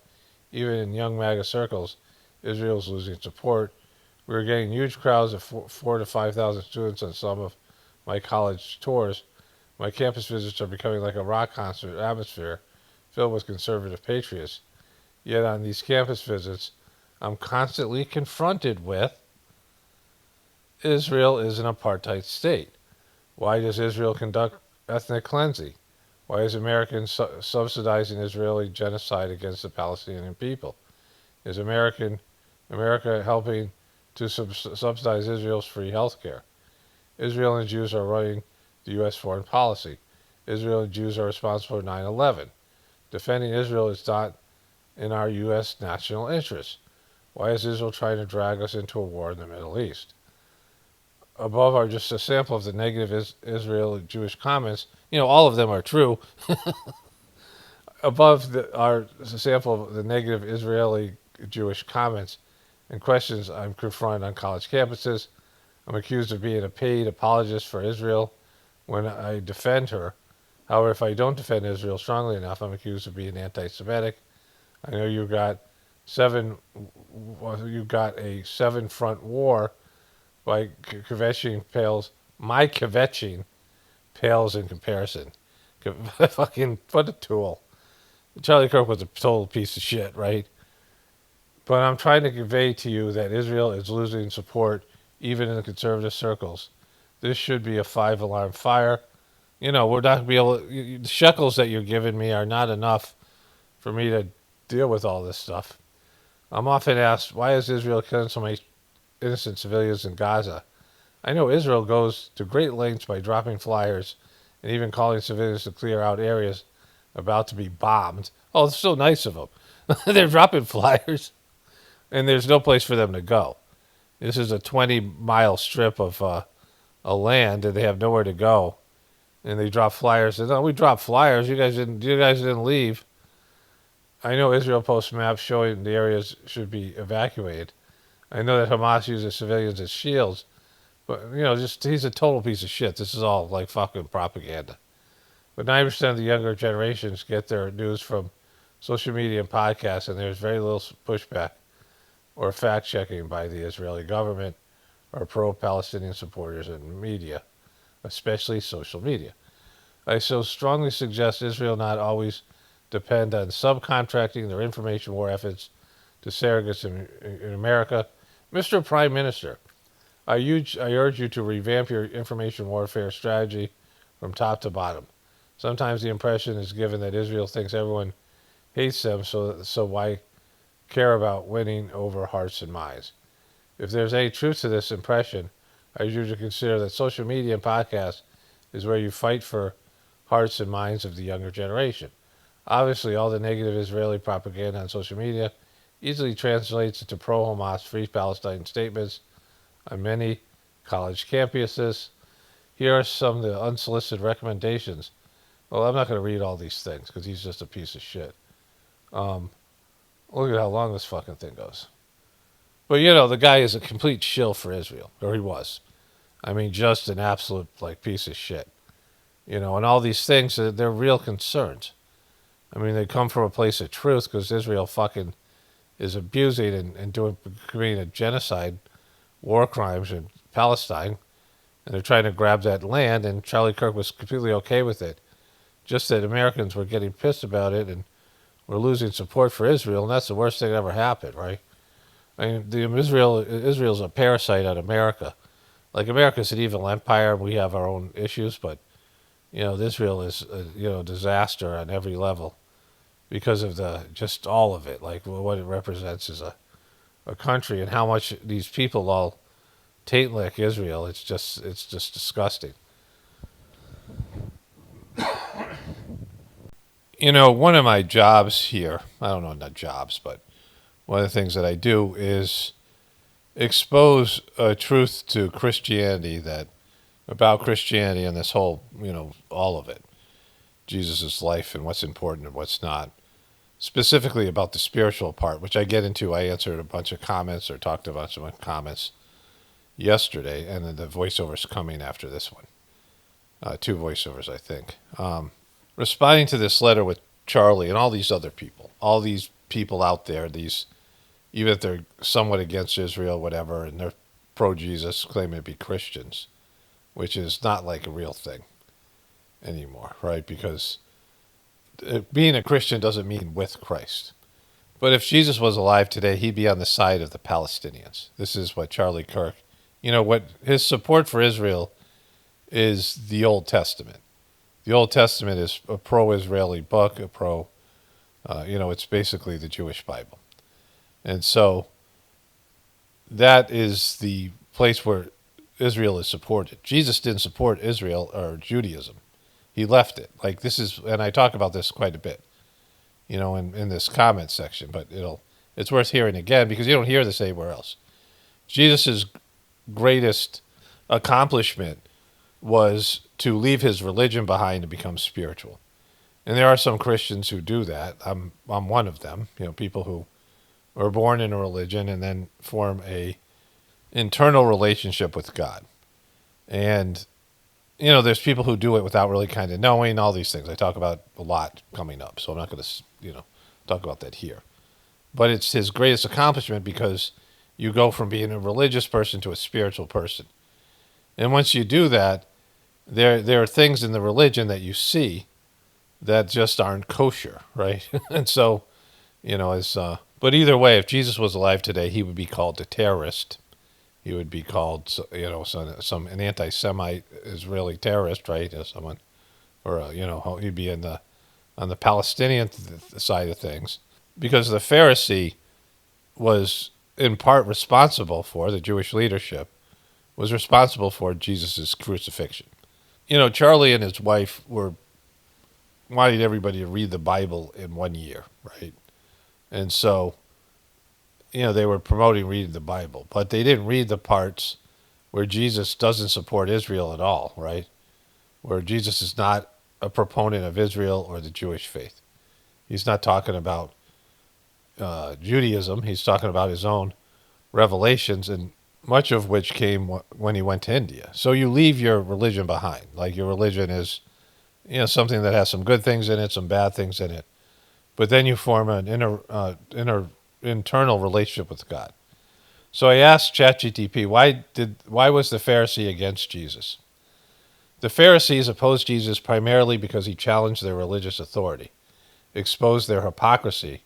Even in young MAGA circles, Israel is losing support. We were getting huge crowds of 4,000 to 5,000 students on some of my college tours. My campus visits are becoming like a rock concert atmosphere filled with conservative patriots. Yet on these campus visits, I'm constantly confronted with Israel is an apartheid state. Why does Israel conduct ethnic cleansing? Why is America subsidizing Israeli genocide against the Palestinian people? Is America helping to subsidize Israel's free health care? Israel and Jews are running the U.S. foreign policy. Israel and Jews are responsible for 9/11. Defending Israel is not in our U.S. national interest. Why is Israel trying to drag us into a war in the Middle East? Above are just a sample of the negative Israeli Jewish comments. All of them are true. Above are a sample of the negative Israeli Jewish comments and questions I'm confronted on college campuses. I'm accused of being a paid apologist for Israel when I defend her. However, if I don't defend Israel strongly enough, I'm accused of being anti-Semitic. I know you got a seven-front war by kvetching pales. My kvetching pales in comparison. Fucking what a tool. Charlie Kirk was a total piece of shit, right? But I'm trying to convey to you that Israel is losing support even in the conservative circles. This should be a 5-alarm fire. We're not going to be able to, the shekels that you're giving me are not enough for me to deal with all this stuff. I'm often asked, why is Israel killing so many innocent civilians in Gaza? I know Israel goes to great lengths by dropping flyers and even calling civilians to clear out areas about to be bombed. Oh, it's so nice of them. They're dropping flyers, and there's no place for them to go. This is a 20-mile strip of a land, and they have nowhere to go. And they drop flyers. And, oh, we dropped flyers. You guys didn't leave. I know Israel posts maps showing the areas should be evacuated. I know that Hamas uses civilians as shields, but he's a total piece of shit. This is all like fucking propaganda. But 90% of the younger generations get their news from social media and podcasts, and there's very little pushback or fact-checking by the Israeli government or pro-Palestinian supporters in media, especially social media. I so strongly suggest Israel not always depend on subcontracting their information war efforts to surrogates in America. Mr. Prime Minister, I urge you to revamp your information warfare strategy from top to bottom. Sometimes the impression is given that Israel thinks everyone hates them, so why care about winning over hearts and minds? If there's any truth to this impression, I urge you to consider that social media and podcasts is where you fight for hearts and minds of the younger generation. Obviously, all the negative Israeli propaganda on social media easily translates into pro-Hamas, free Palestine statements on many college campuses. Here are some of the unsolicited recommendations. Well, I'm not going to read all these things because he's just a piece of shit. Look at how long this fucking thing goes. But, the guy is a complete shill for Israel, or he was. I mean, just an absolute, piece of shit. And all these things, they're real concerns. I mean, they come from a place of truth because Israel fucking is abusing and committing a genocide, war crimes in Palestine, and they're trying to grab that land, and Charlie Kirk was completely okay with it. Just that Americans were getting pissed about it, and we're losing support for Israel, and that's the worst thing that ever happened, right? I mean, Israel's a parasite on America. Like, America's an evil empire, and we have our own issues, but, Israel is, a disaster on every level because of just all of it, like what it represents as a country and how much these people all taint-lick Israel. It's just disgusting. One of my jobs here, I don't know, not jobs, but one of the things that I do is expose a truth to Christianity about Christianity and this whole, all of it. Jesus' life and what's important and what's not. Specifically about the spiritual part, which I get into. I answered a bunch of comments or talked about some comments yesterday, and then the voiceover's coming after this one. 2 voiceovers, I think. Responding to this letter with Charlie and all these other people, all these people out there, even if they're somewhat against Israel, whatever, and they're pro-Jesus, claiming to be Christians, which is not like a real thing anymore, right? Because being a Christian doesn't mean with Christ. But if Jesus was alive today, he'd be on the side of the Palestinians. This is what Charlie Kirk, what his support for Israel is the Old Testament. The Old Testament is a pro-Israeli book, it's basically the Jewish Bible. And so that is the place where Israel is supported. Jesus didn't support Israel or Judaism. He left it. And I talk about this quite a bit, in this comment section, but it's worth hearing again because you don't hear this anywhere else. Jesus' greatest accomplishment was to leave his religion behind and become spiritual. And there are some Christians who do that. I'm one of them, people who are born in a religion and then form a internal relationship with God. And there's people who do it without really kind of knowing all these things. I talk about a lot coming up, so I'm not going to, talk about that here. But it's his greatest accomplishment because you go from being a religious person to a spiritual person. And once you do that, there are things in the religion that you see that just aren't kosher, right? And so, but either way, if Jesus was alive today, he would be called a terrorist. He would be called, an anti-Semite Israeli terrorist, right? Someone, or he'd be on the Palestinian side of things, because the Pharisee was in part responsible for the Jewish leadership, was responsible for Jesus' crucifixion. Charlie and his wife were wanted everybody to read the Bible in 1 year, right? And so, they were promoting reading the Bible, but they didn't read the parts where Jesus doesn't support Israel at all, right? Where Jesus is not a proponent of Israel or the Jewish faith. He's not talking about Judaism. He's talking about his own revelations, and much of which came when he went to India. So you leave your religion behind. Like, your religion is, something that has some good things in it, some bad things in it. But then you form an internal relationship with God. So I asked ChatGPT, why was the Pharisee against Jesus? The Pharisees opposed Jesus primarily because he challenged their religious authority, exposed their hypocrisy,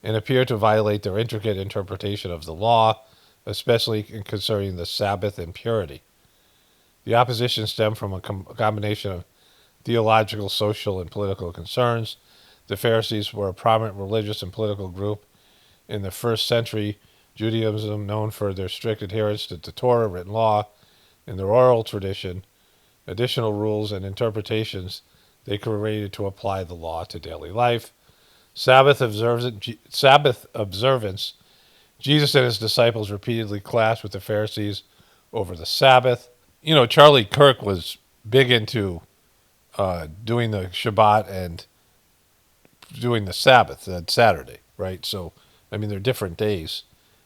and appeared to violate their intricate interpretation of the law, especially concerning the Sabbath and purity. The opposition stemmed from a combination of theological, social, and political concerns. The Pharisees were a prominent religious and political group in the first century Judaism, known for their strict adherence to the Torah, written law, and their oral tradition, additional rules and interpretations they created to apply the law to daily life. Sabbath observance, Jesus and his disciples repeatedly clashed with the Pharisees over the Sabbath. Charlie Kirk was big into doing the Shabbat and doing the Sabbath on Saturday, right? So, they're different days.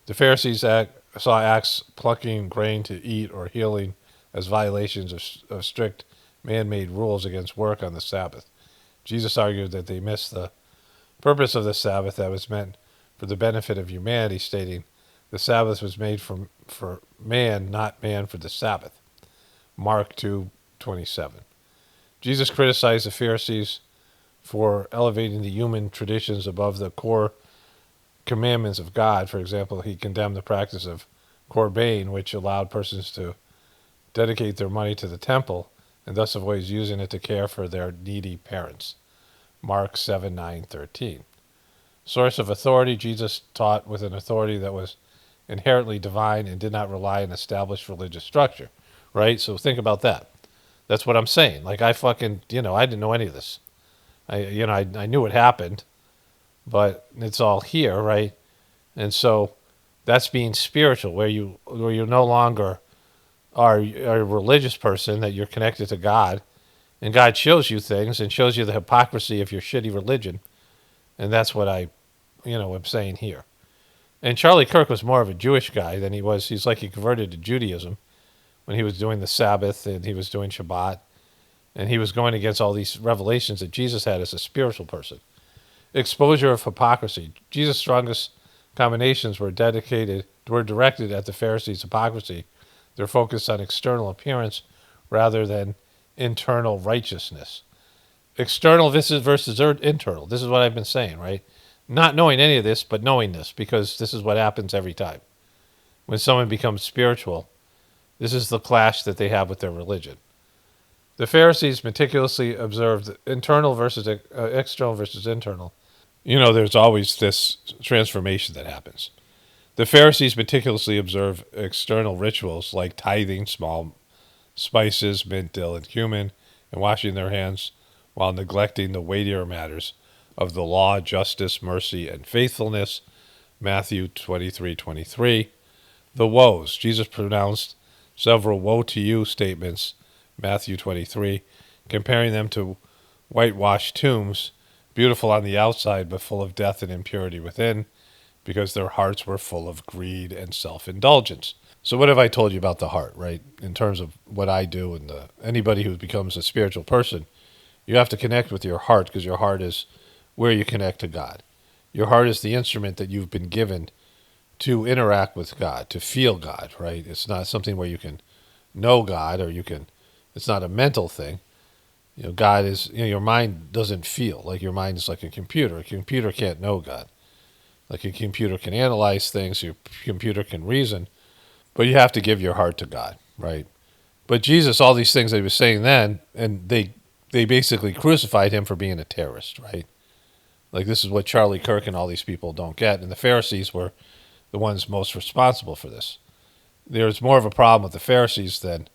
The Pharisees saw acts plucking grain to eat or healing as violations of strict man-made rules against work on the Sabbath. Jesus argued that they missed the purpose of the Sabbath that was meant for the benefit of humanity, stating, the Sabbath was made for man, not man for the Sabbath. Mark 2:27. Jesus criticized the Pharisees for elevating the human traditions above the core commandments of God. For example, he condemned the practice of korban, which allowed persons to dedicate their money to the temple and thus avoid using it to care for their needy parents. Mark 7:9-13. Source of authority, Jesus taught with an authority that was inherently divine and did not rely on established religious structure, right? So think about that. That's what I'm saying. Like, I didn't know any of this. I knew it happened, but it's all here, right? And so that's being spiritual, where you no longer are a religious person, that you're connected to God, and God shows you things and shows you the hypocrisy of your shitty religion, and that's what I'm saying here. And Charlie Kirk was more of a Jewish guy than he's like he converted to Judaism when he was doing the Sabbath and he was doing Shabbat, and he was going against all these revelations that Jesus had as a spiritual person. Exposure of hypocrisy. Jesus' strongest combinations were directed at the Pharisees' hypocrisy. They're focused on external appearance rather than internal righteousness. External versus internal. This is what I've been saying, right? Not knowing any of this, but knowing this, because this is what happens every time. When someone becomes spiritual, this is the clash that they have with their religion. The Pharisees meticulously observed external versus internal. There's always this transformation that happens. The Pharisees meticulously observe external rituals like tithing small spices, mint, dill, and cumin, and washing their hands, while neglecting the weightier matters of the law, justice, mercy, and faithfulness. Matthew 23:23. The woes. Jesus pronounced several woe to you statements, Matthew 23, comparing them to whitewashed tombs, beautiful on the outside but full of death and impurity within, because their hearts were full of greed and self-indulgence. So what have I told you about the heart, right? In terms of what I do and anybody who becomes a spiritual person, you have to connect with your heart, because your heart is where you connect to God. Your heart is the instrument that you've been given to interact with God, to feel God, right? It's not something where you can know God, or it's not a mental thing. God is, your mind doesn't feel. Like, your mind is like a computer. A computer can't know God. Like, a computer can analyze things, your computer can reason, but you have to give your heart to God, right? But Jesus, all these things that he was saying then, and they basically crucified him for being a terrorist, right? Like, this is what Charlie Kirk and all these people don't get, and the Pharisees were the ones most responsible for this. There's more of a problem with the Pharisees than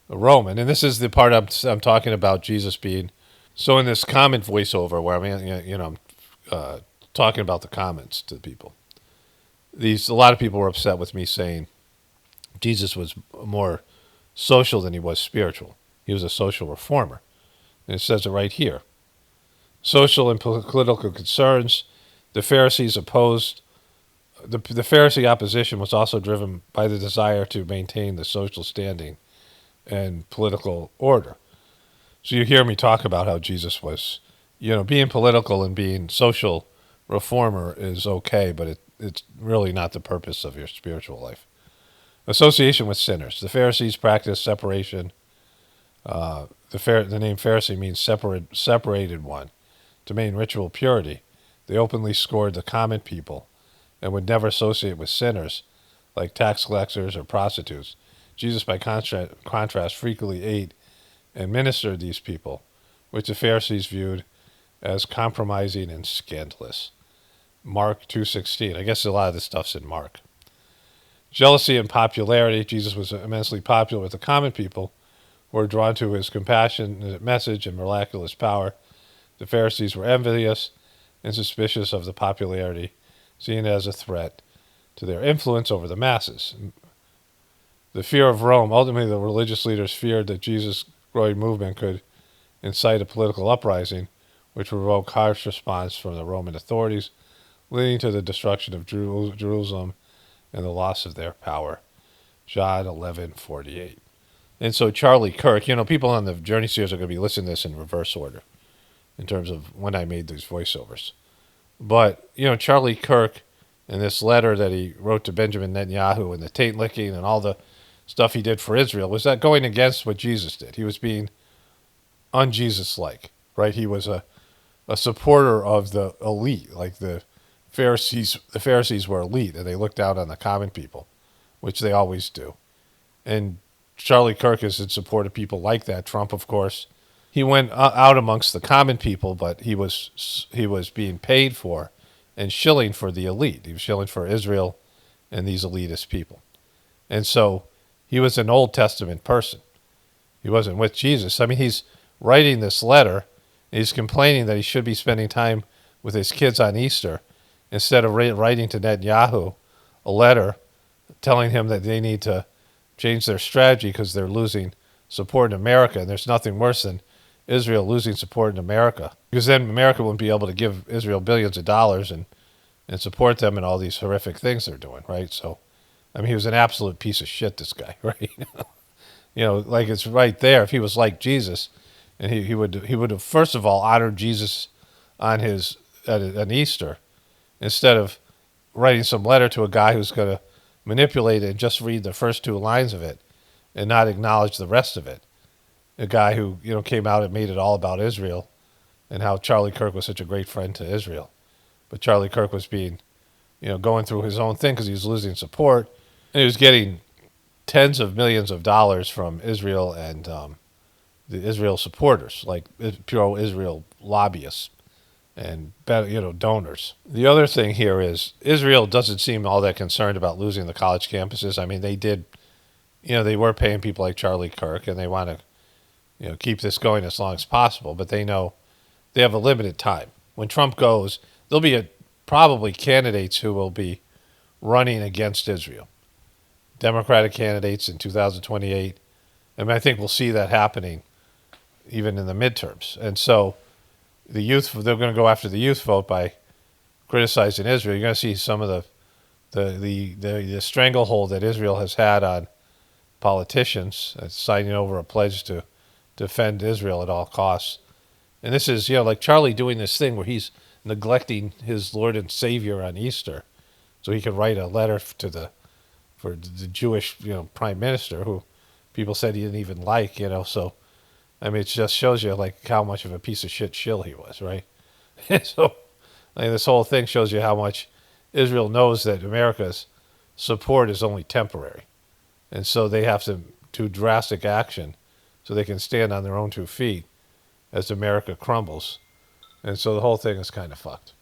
a Roman, and this is the part I'm talking about Jesus being So in this comment voiceover where I'm talking about the comments to the people, a lot of people were upset with me saying Jesus was more social than he was spiritual. He was a social reformer. And it says it right here. Social and political concerns. The Pharisees opposed. The Pharisee opposition was also driven by the desire to maintain the social standing and political order. So you hear me talk about how Jesus was, being political and being social reformer is okay, but it's really not the purpose of your spiritual life. Association with sinners. The Pharisees practiced separation. The name Pharisee means separated one. To maintain ritual purity, they openly scorned the common people and would never associate with sinners like tax collectors or prostitutes. Jesus, by contrast, frequently ate and ministered these people, which the Pharisees viewed as compromising and scandalous. Mark 2:16. I guess a lot of this stuff's in Mark. Jealousy and popularity. Jesus was immensely popular with the common people who were drawn to his compassionate message and miraculous power. The Pharisees were envious and suspicious of the popularity, seen as a threat to their influence over the masses. The fear of Rome. Ultimately, the religious leaders feared that Jesus' growing movement could incite a political uprising, which would provoke harsh response from the Roman authorities, leading to the destruction of Jerusalem and the loss of their power. John 11:48. And so Charlie Kirk, people on the Journey series are going to be listening to this in reverse order in terms of when I made these voiceovers. But, Charlie Kirk in this letter that he wrote to Benjamin Netanyahu and the taint licking and all the stuff he did for Israel, was that going against what Jesus did? He was being un-Jesus-like, right? He was a supporter of the elite, like the Pharisees. The Pharisees were elite, and they looked down on the common people, which they always do. And Charlie Kirk is in support of people like that. Trump, of course, he went out amongst the common people, but he was being paid for and shilling for the elite. He was shilling for Israel and these elitist people. And so he was an Old Testament person. He wasn't with Jesus. I mean, he's writing this letter. He's complaining that he should be spending time with his kids on Easter instead of writing to Netanyahu a letter telling him that they need to change their strategy because they're losing support in America. And there's nothing worse than Israel losing support in America, because then America wouldn't be able to give Israel billions of dollars and support them in all these horrific things they're doing, right? So, I mean, he was an absolute piece of shit, this guy, right? Like it's right there. If he was like Jesus, and he would have first of all honored Jesus on Easter, instead of writing some letter to a guy who's going to manipulate it and just read the first two lines of it and not acknowledge the rest of it. A guy who, came out and made it all about Israel and how Charlie Kirk was such a great friend to Israel. But Charlie Kirk was being, going through his own thing because he was losing support. And he was getting tens of millions of dollars from Israel and the Israel supporters, like pro-Israel lobbyists and, donors. The other thing here is Israel doesn't seem all that concerned about losing the college campuses. I mean, they did, they were paying people like Charlie Kirk, and they want to, keep this going as long as possible, but they know they have a limited time. When Trump goes, there'll be probably candidates who will be running against Israel. Democratic candidates in 2028. I mean, I think we'll see that happening even in the midterms. And so the youth, they're going to go after the youth vote by criticizing Israel. You're going to see some of the stranglehold that Israel has had on politicians, signing over a pledge to defend Israel at all costs. And this is, like Charlie doing this thing where he's neglecting his Lord and Savior on Easter so he can write a letter for the Jewish, prime minister who people said he didn't even like, so, I mean, it just shows you, like, how much of a piece of shit shill he was, right? So, I mean, this whole thing shows you how much Israel knows that America's support is only temporary. And so they have to do drastic action so they can stand on their own 2 feet as America crumbles. And so the whole thing is kind of fucked.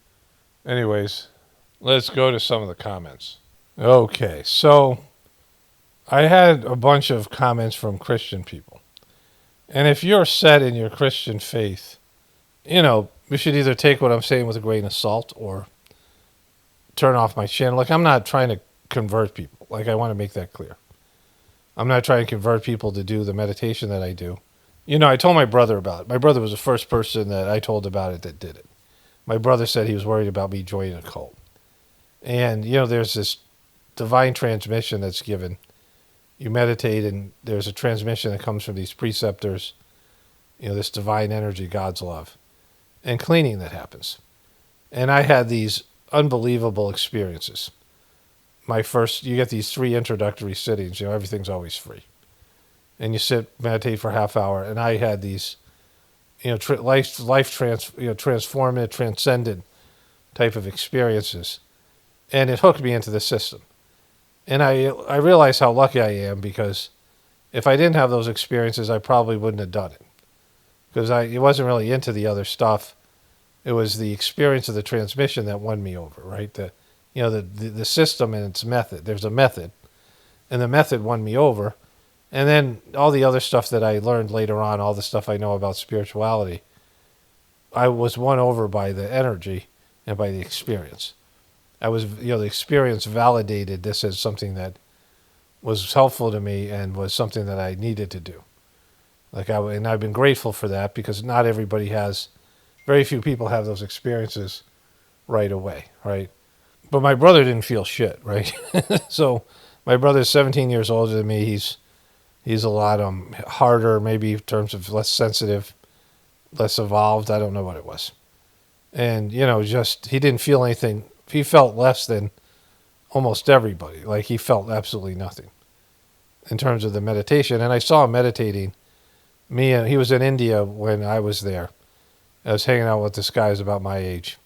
Anyways, let's go to some of the comments. Okay, so I had a bunch of comments from Christian people. And if you're set in your Christian faith, you should either take what I'm saying with a grain of salt or turn off my channel. Like, I'm not trying to convert people. Like, I want to make that clear. I'm not trying to convert people to do the meditation that I do. I told my brother about it. My brother was the first person that I told about it that did it. My brother said he was worried about me joining a cult. And, there's this divine transmission that's given. You meditate, and there's a transmission that comes from these preceptors, this divine energy, God's love, and cleaning that happens. And I had these unbelievable experiences. You get these 3 introductory sittings, everything's always free. And you meditate for a half hour, and I had these, transformative, transcendent type of experiences. And it hooked me into the system. And I realized how lucky I am, because if I didn't have those experiences, I probably wouldn't have done it. Because it wasn't really into the other stuff. It was the experience of the transmission that won me over, right? The system and its method. There's a method, and the method won me over. And then all the other stuff that I learned later on, all the stuff I know about spirituality, I was won over by the energy and by the experience. The experience validated this as something that was helpful to me and was something that I needed to do. And I've been grateful for that, because not everybody very few people have those experiences right away, right? But my brother didn't feel shit, right? So my brother's 17 years older than me. He's a lot harder, maybe in terms of less sensitive, less evolved. I don't know what it was. And, he didn't feel anything. He felt less than almost everybody. Like, he felt absolutely nothing in terms of the meditation. And I saw him meditating. He was in India when I was there. I was hanging out with this guy who's about my age.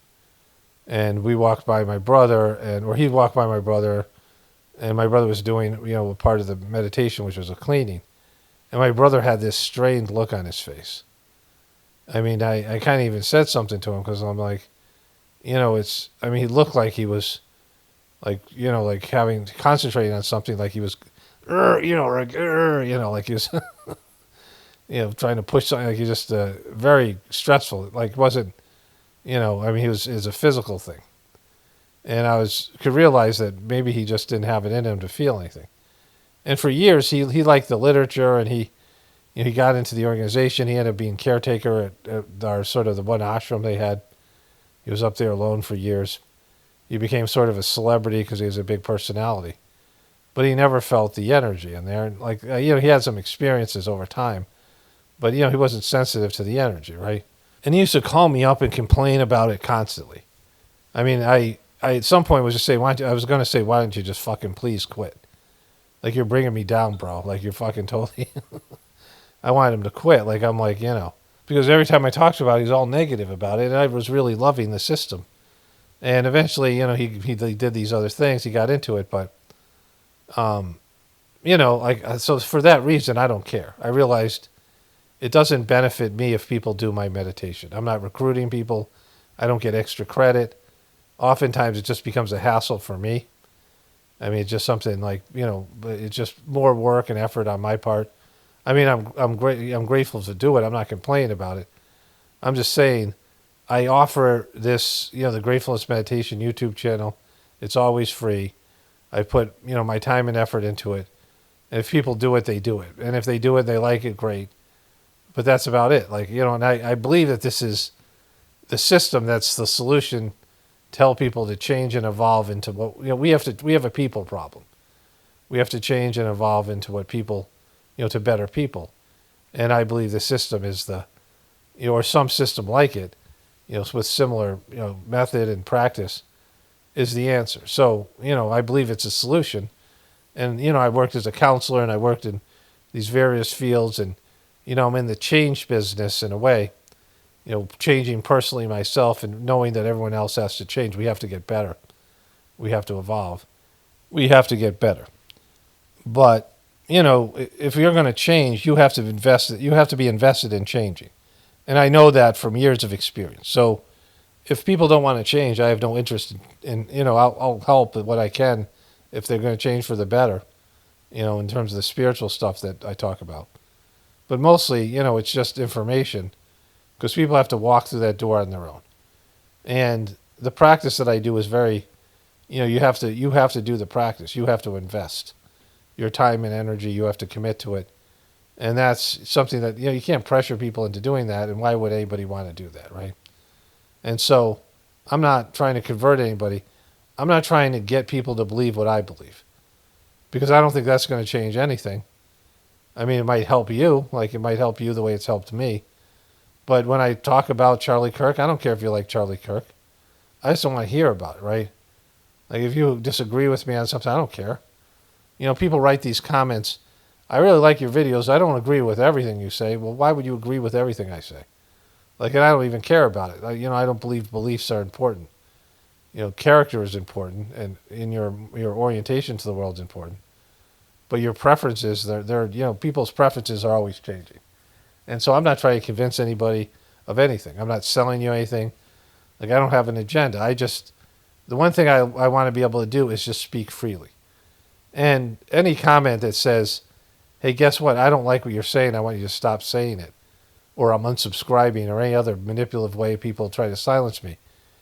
And we walked by my brother, or he walked by my brother, and my brother was doing, a part of the meditation, which was a cleaning. And my brother had this strained look on his face. I mean, I kind of even said something to him, because I'm like, he looked like he was, like concentrating on something, like he was, like he was, trying to push something, like he just very stressful. Like, wasn't, it was a physical thing. And I could realize that maybe he just didn't have it in him to feel anything. And for years, he liked the literature, and he got into the organization. He ended up being caretaker at our sort of the one ashram they had. He was up there alone for years. He became sort of a celebrity because he was a big personality. But he never felt the energy in there. Like, he had some experiences over time. But, he wasn't sensitive to the energy, right? And he used to call me up and complain about it constantly. I mean, I at some point was just saying, why don't you just fucking please quit? Like, you're bringing me down, bro. Like, you're fucking totally... I wanted him to quit. Like, I'm like, because every time I talked about it, he's all negative about it. And I was really loving the system. And eventually, he did these other things. He got into it. But, so for that reason, I don't care. I realized it doesn't benefit me if people do my meditation. I'm not recruiting people. I don't get extra credit. Oftentimes, it just becomes a hassle for me. I mean, it's just something like, it's just more work and effort on my part. I mean, I'm grateful to do it. I'm not complaining about it. I'm just saying, I offer this, the Gratefullness Meditation YouTube channel. It's always free. I put, my time and effort into it. And if people do it, they do it. And if they do it, they like it, great. But that's about it. Like, and I believe that this is the system that's the solution to help people to change and evolve into what, we have a people problem. We have to change and evolve into what people, to better people. And I believe the system is or some system like it, with similar, method and practice is the answer. So, I believe it's a solution. And, I worked as a counselor and I worked in these various fields and, I'm in the change business in a way, changing personally myself and knowing that everyone else has to change. We have to get better. We have to evolve. We have to get better. But, if you're going to change, you have to be invested in changing. And I know that from years of experience. So if people don't want to change, I have no interest in I'll help with what I can if they're going to change for the better, in terms of the spiritual stuff that I talk about. But mostly, it's just information. because people have to walk through that door on their own. And the practice that I do is very, you have to do the practice. You have to invest your time and energy. You have to commit to it. And that's something that, you can't pressure people into doing that. And why would anybody want to do that, right? And so I'm not trying to convert anybody. I'm not trying to get people to believe what I believe, because I don't think that's going to change anything. I mean, it might help you, like it might help you the way it's helped me. But when I talk about Charlie Kirk, I don't care if you like Charlie Kirk. I just don't want to hear about it, right? Like if you disagree with me on something, I don't care. People write these comments, I really like your videos. I don't agree with everything you say. Well, why would you agree with everything I say? And I don't even care about it. I don't believe beliefs are important. Character is important, and in your orientation to the world is important. But your preferences, they're people's preferences are always changing. And so I'm not trying to convince anybody of anything. I'm not selling you anything. I don't have an agenda. The one thing I want to be able to do is just speak freely. And any comment that says, hey, guess what? I don't like what you're saying. I want you to stop saying it. Or I'm unsubscribing, or any other manipulative way people try to silence me.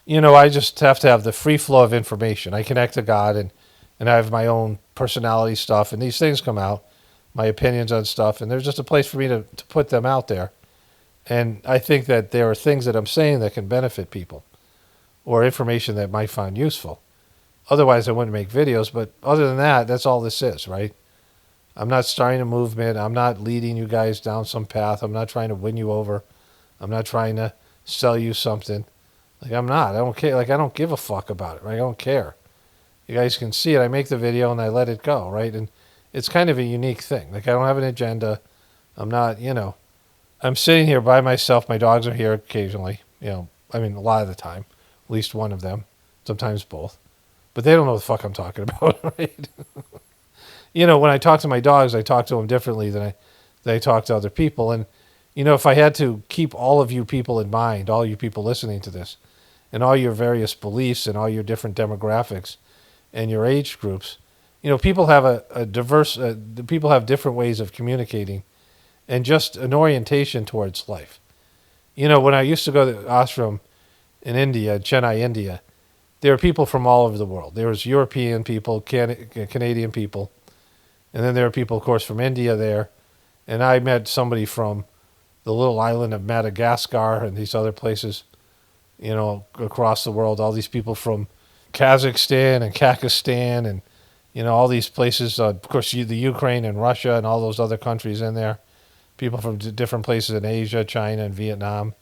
I just have to have the free flow of information. I connect to God, and I have my own personality stuff, and these things come out, my opinions on stuff, and there's just a place for me to put them out there. And I think that there are things that I'm saying that can benefit people, or information that might find useful. Otherwise, I wouldn't make videos, but other than that, that's all this is, right? I'm not starting a movement. I'm not leading you guys down some path. I'm not trying to win you over. I'm not trying to sell you something. I'm not. I don't care. I don't give a fuck about it, right? I don't care. You guys can see it. I make the video and I let it go, right? And it's kind of a unique thing. I don't have an agenda. I'm not, I'm sitting here by myself. My dogs are here occasionally, a lot of the time, at least one of them, sometimes both. But they don't know what the fuck I'm talking about, right? When I talk to my dogs, I talk to them differently than I talk to other people. And, if I had to keep all of you people in mind, all you people listening to this, and all your various beliefs and all your different demographics and your age groups, people have people have different ways of communicating and just an orientation towards life. When I used to go to ashram in India, Chennai, India, there were people from all over the world. There was European people, Canadian people, and then there were people, of course, from India there. And I met somebody from the little island of Madagascar and these other places, across the world. All these people from Kazakhstan and Kakistan and, all these places. Of course, the Ukraine and Russia and all those other countries in there. People from different places in Asia, China, and Vietnam.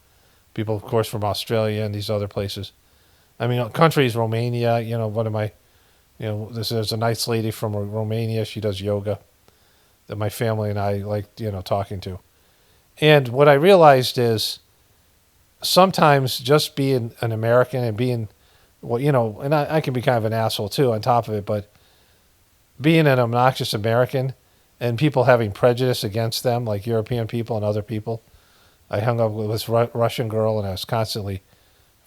People, of course, from Australia and these other places. Countries, Romania, one of my, there's a nice lady from Romania. She does yoga that my family and I like, talking to. And what I realized is sometimes just being an American and being, and I can be kind of an asshole too on top of it, but being an obnoxious American and people having prejudice against them, like European people and other people. I hung up with this Russian girl and I was constantly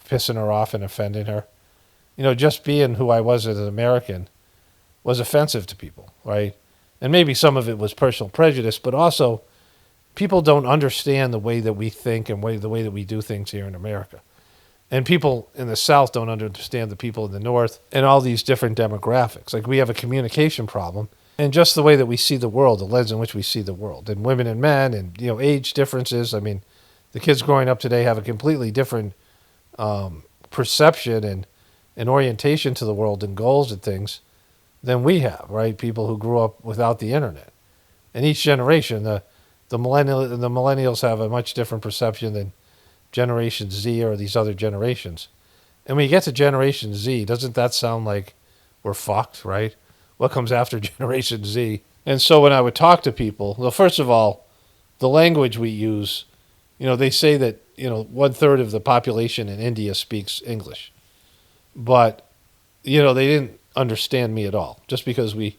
pissing her off and offending her. Just being who I was as an American was offensive to people, right? And maybe some of it was personal prejudice, but also people don't understand the way that we think and the way that we do things here in America. And people in the South don't understand the people in the North and all these different demographics. We have a communication problem and just the way that we see the world, the lens in which we see the world, and women and men and, age differences. The kids growing up today have a completely different perception and orientation to the world and goals and things than we have, right? People who grew up without the internet. And each generation, the millennials have a much different perception than Generation Z or these other generations. And when you get to Generation Z, doesn't that sound like we're fucked, right? What comes after Generation Z? And so when I would talk to people, well, first of all, the language we use, they say that, 1/3 of the population in India speaks English. But, they didn't understand me at all. Just because we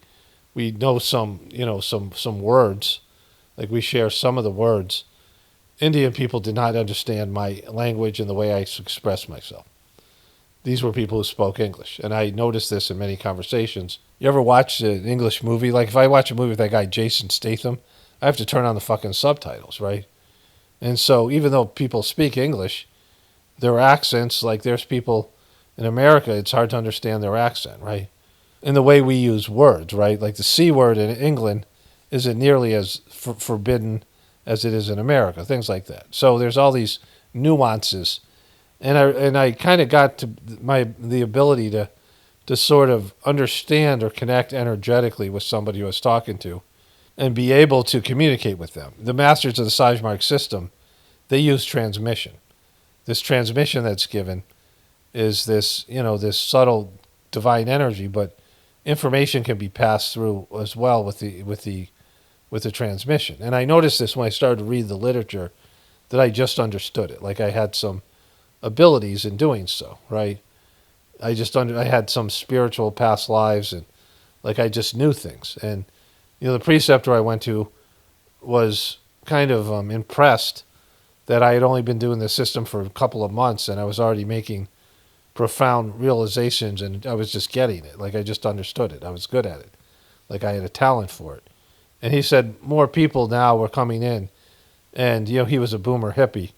know some words, like we share some of the words, Indian people did not understand my language and the way I express myself. These were people who spoke English. And I noticed this in many conversations. You ever watch an English movie? Like if I watch a movie with that guy Jason Statham, I have to turn on the fucking subtitles, right? And so even though people speak English, their accents, like there's people in America, it's hard to understand their accent, right? In the way we use words, right? Like the C word in England isn't nearly as forbidden as it is in America, things like that. So there's all these nuances. And I kind of got to the ability to sort of understand or connect energetically with somebody I was talking to and be able to communicate with them. The masters of the Sajmark system, they use transmission. This transmission that's given is this, this subtle divine energy, but information can be passed through as well with the transmission. And I noticed this when I started to read the literature, that I just understood it. Like I had some abilities in doing so, right? I had some spiritual past lives, and like I just knew things. And the preceptor I went to was kind of impressed that I had only been doing the system for a couple of months, and I was already making profound realizations, and I was just getting it. Like I just understood it. I was good at it. Like I had a talent for it. And he said more people now were coming in, and he was a boomer hippie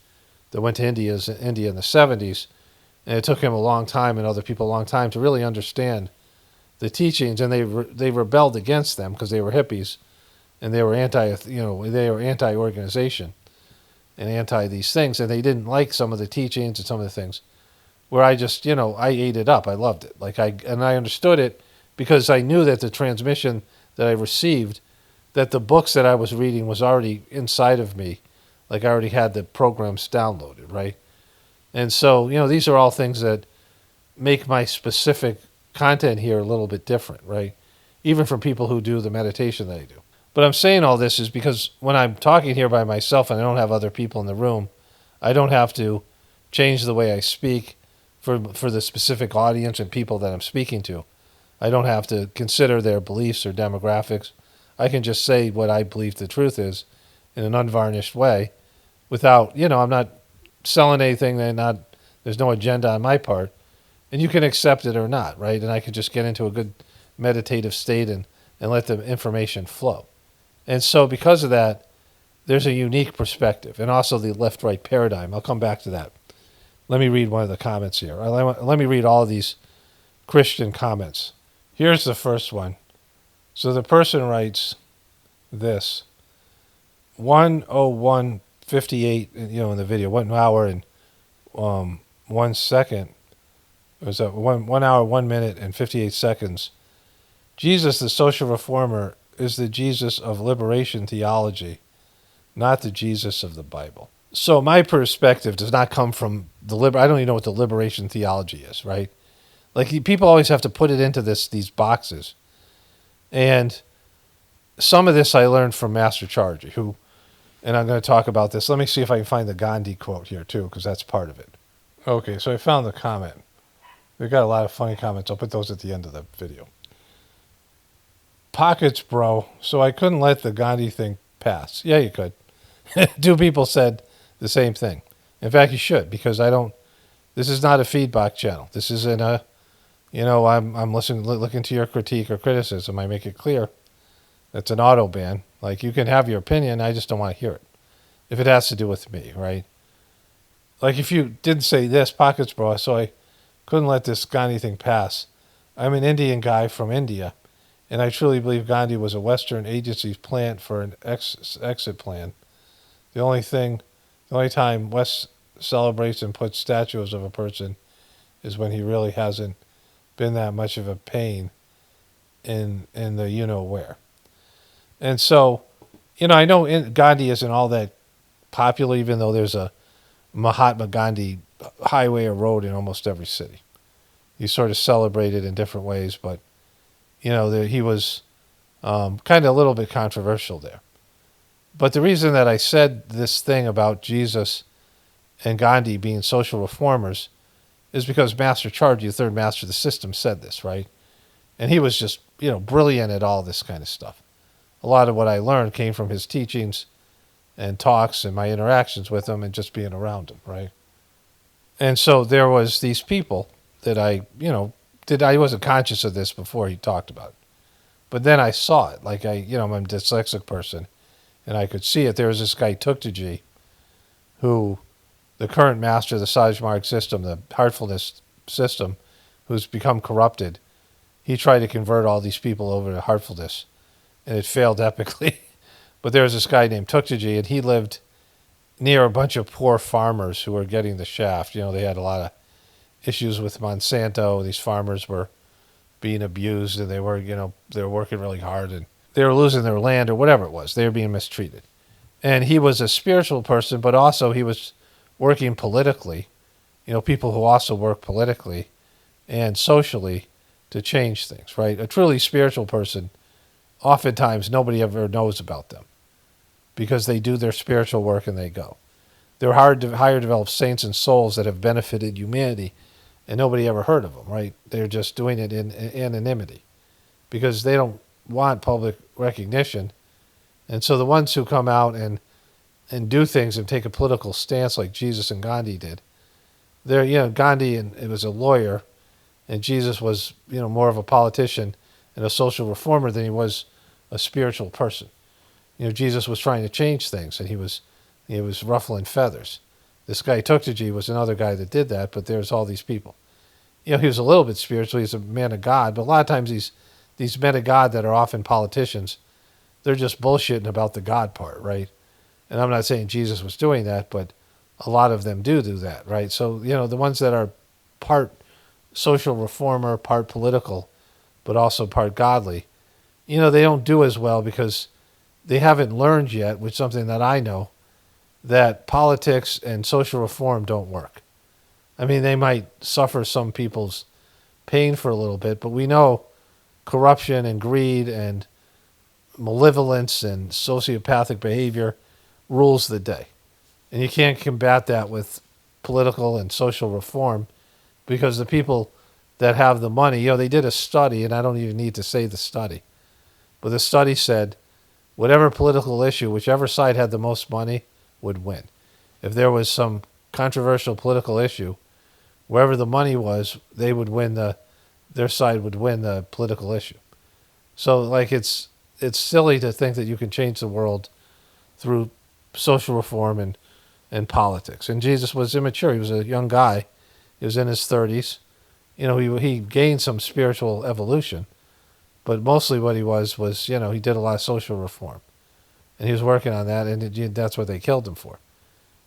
that went to India in the 70s, and it took him a long time and other people a long time to really understand the teachings, and they rebelled against them because they were hippies, and they were anti-organization and anti these things, and they didn't like some of the teachings and some of the things. Where I just I ate it up. I loved it. I understood it because I knew that the transmission that I received, that the books that I was reading was already inside of me, like I already had the programs downloaded, right? And so these are all things that make my specific content here a little bit different, right? Even from people who do the meditation that I do. But I'm saying all this is because when I'm talking here by myself and I don't have other people in the room, I don't have to change the way I speak for the specific audience and people that I'm speaking to. I don't have to consider their beliefs or demographics. I can just say what I believe the truth is in an unvarnished way without, I'm not selling anything. There's no agenda on my part. And you can accept it or not, right? And I can just get into a good meditative state and let the information flow. And so because of that, there's a unique perspective, and also the left-right paradigm. I'll come back to that. Let me read one of the comments here. Let me read all of these Christian comments. Here's the first one. So the person writes this: 1:01:58, in the video, 1 hour and 1 second. It was 1 hour, 1 minute, and 58 seconds. Jesus, the social reformer, is the Jesus of liberation theology, not the Jesus of the Bible. So my perspective does not come from I don't even know what the liberation theology is, right? Like people always have to put it into these boxes. And some of this I learned from Master Charlie, and I'm going to talk about this. Let me see if I can find the Gandhi quote here too, because that's part of it. Okay, so I found the comment. We've got a lot of funny comments. I'll put those at the end of the video. Pockets, bro. So I couldn't let the Gandhi thing pass. Yeah, you could. Two people said the same thing. In fact, you should, because this is not a feedback channel. This isn't I'm looking to your critique or criticism. I make it clear. It's an auto ban. Like, you can have your opinion, I just don't want to hear it. If it has to do with me, right? Like, if you did say this, Pockets, bro, so I couldn't let this Gandhi thing pass. I'm an Indian guy from India, and I truly believe Gandhi was a Western agency's plant for an exit plan. The only time West celebrates and puts statues of a person is when he really hasn't been that much of a pain in the where. And so, I know Gandhi isn't all that popular, even though there's a Mahatma Gandhi highway or road in almost every city. He's sort of celebrated in different ways, but he was kind of a little bit controversial there. But the reason that I said this thing about Jesus and Gandhi being social reformers is because Master Charlie, the third master of the system, said this, right? And he was just, brilliant at all this kind of stuff. A lot of what I learned came from his teachings and talks and my interactions with him and just being around him, right? And so there was these people that I wasn't conscious of this before he talked about it. But then I saw it. Like I'm a dyslexic person, and I could see it. There was this guy, Tuktaji, who the current master of the Sajmark system, the heartfulness system, who's become corrupted, he tried to convert all these people over to heartfulness, and it failed epically. But there was this guy named Tuktaji, and he lived near a bunch of poor farmers who were getting the shaft. You know, they had a lot of issues with Monsanto. These farmers were being abused, and they were working really hard, and they were losing their land or whatever it was. They were being mistreated. And he was a spiritual person, but also he was working politically. You know, people who also work politically and socially to change things, right? A truly spiritual person, oftentimes nobody ever knows about them because they do their spiritual work and they go. They're higher developed saints and souls that have benefited humanity, and nobody ever heard of them, right? They're just doing it in anonymity because they don't want public recognition. And so the ones who come out and do things and take a political stance like Jesus and Gandhi did, Gandhi it was a lawyer, and Jesus was, more of a politician and a social reformer than he was a spiritual person. Jesus was trying to change things, and he was ruffling feathers. This guy Tuktaji was another guy that did that, but there's all these people. He was a little bit spiritual. He's a man of God, but a lot of times these men of God that are often politicians, they're just bullshitting about the God part, right? And I'm not saying Jesus was doing that, but a lot of them do that, right? So, the ones that are part social reformer, part political, but also part godly, they don't do as well because they haven't learned yet, which is something that I know, that politics and social reform don't work. I mean, they might suffer some people's pain for a little bit, but we know corruption and greed and malevolence and sociopathic behavior rules the day. And you can't combat that with political and social reform because the people that have the money, they did a study, and I don't even need to say the study, but the study said whatever political issue, whichever side had the most money would win. If there was some controversial political issue, wherever the money was, they would win their side would win the political issue. So it's silly to think that you can change the world through social reform and politics. And Jesus was immature. He was a young guy. He was in his 30s. He gained some spiritual evolution, but mostly what he was he did a lot of social reform. And he was working on that, and that's what they killed him for.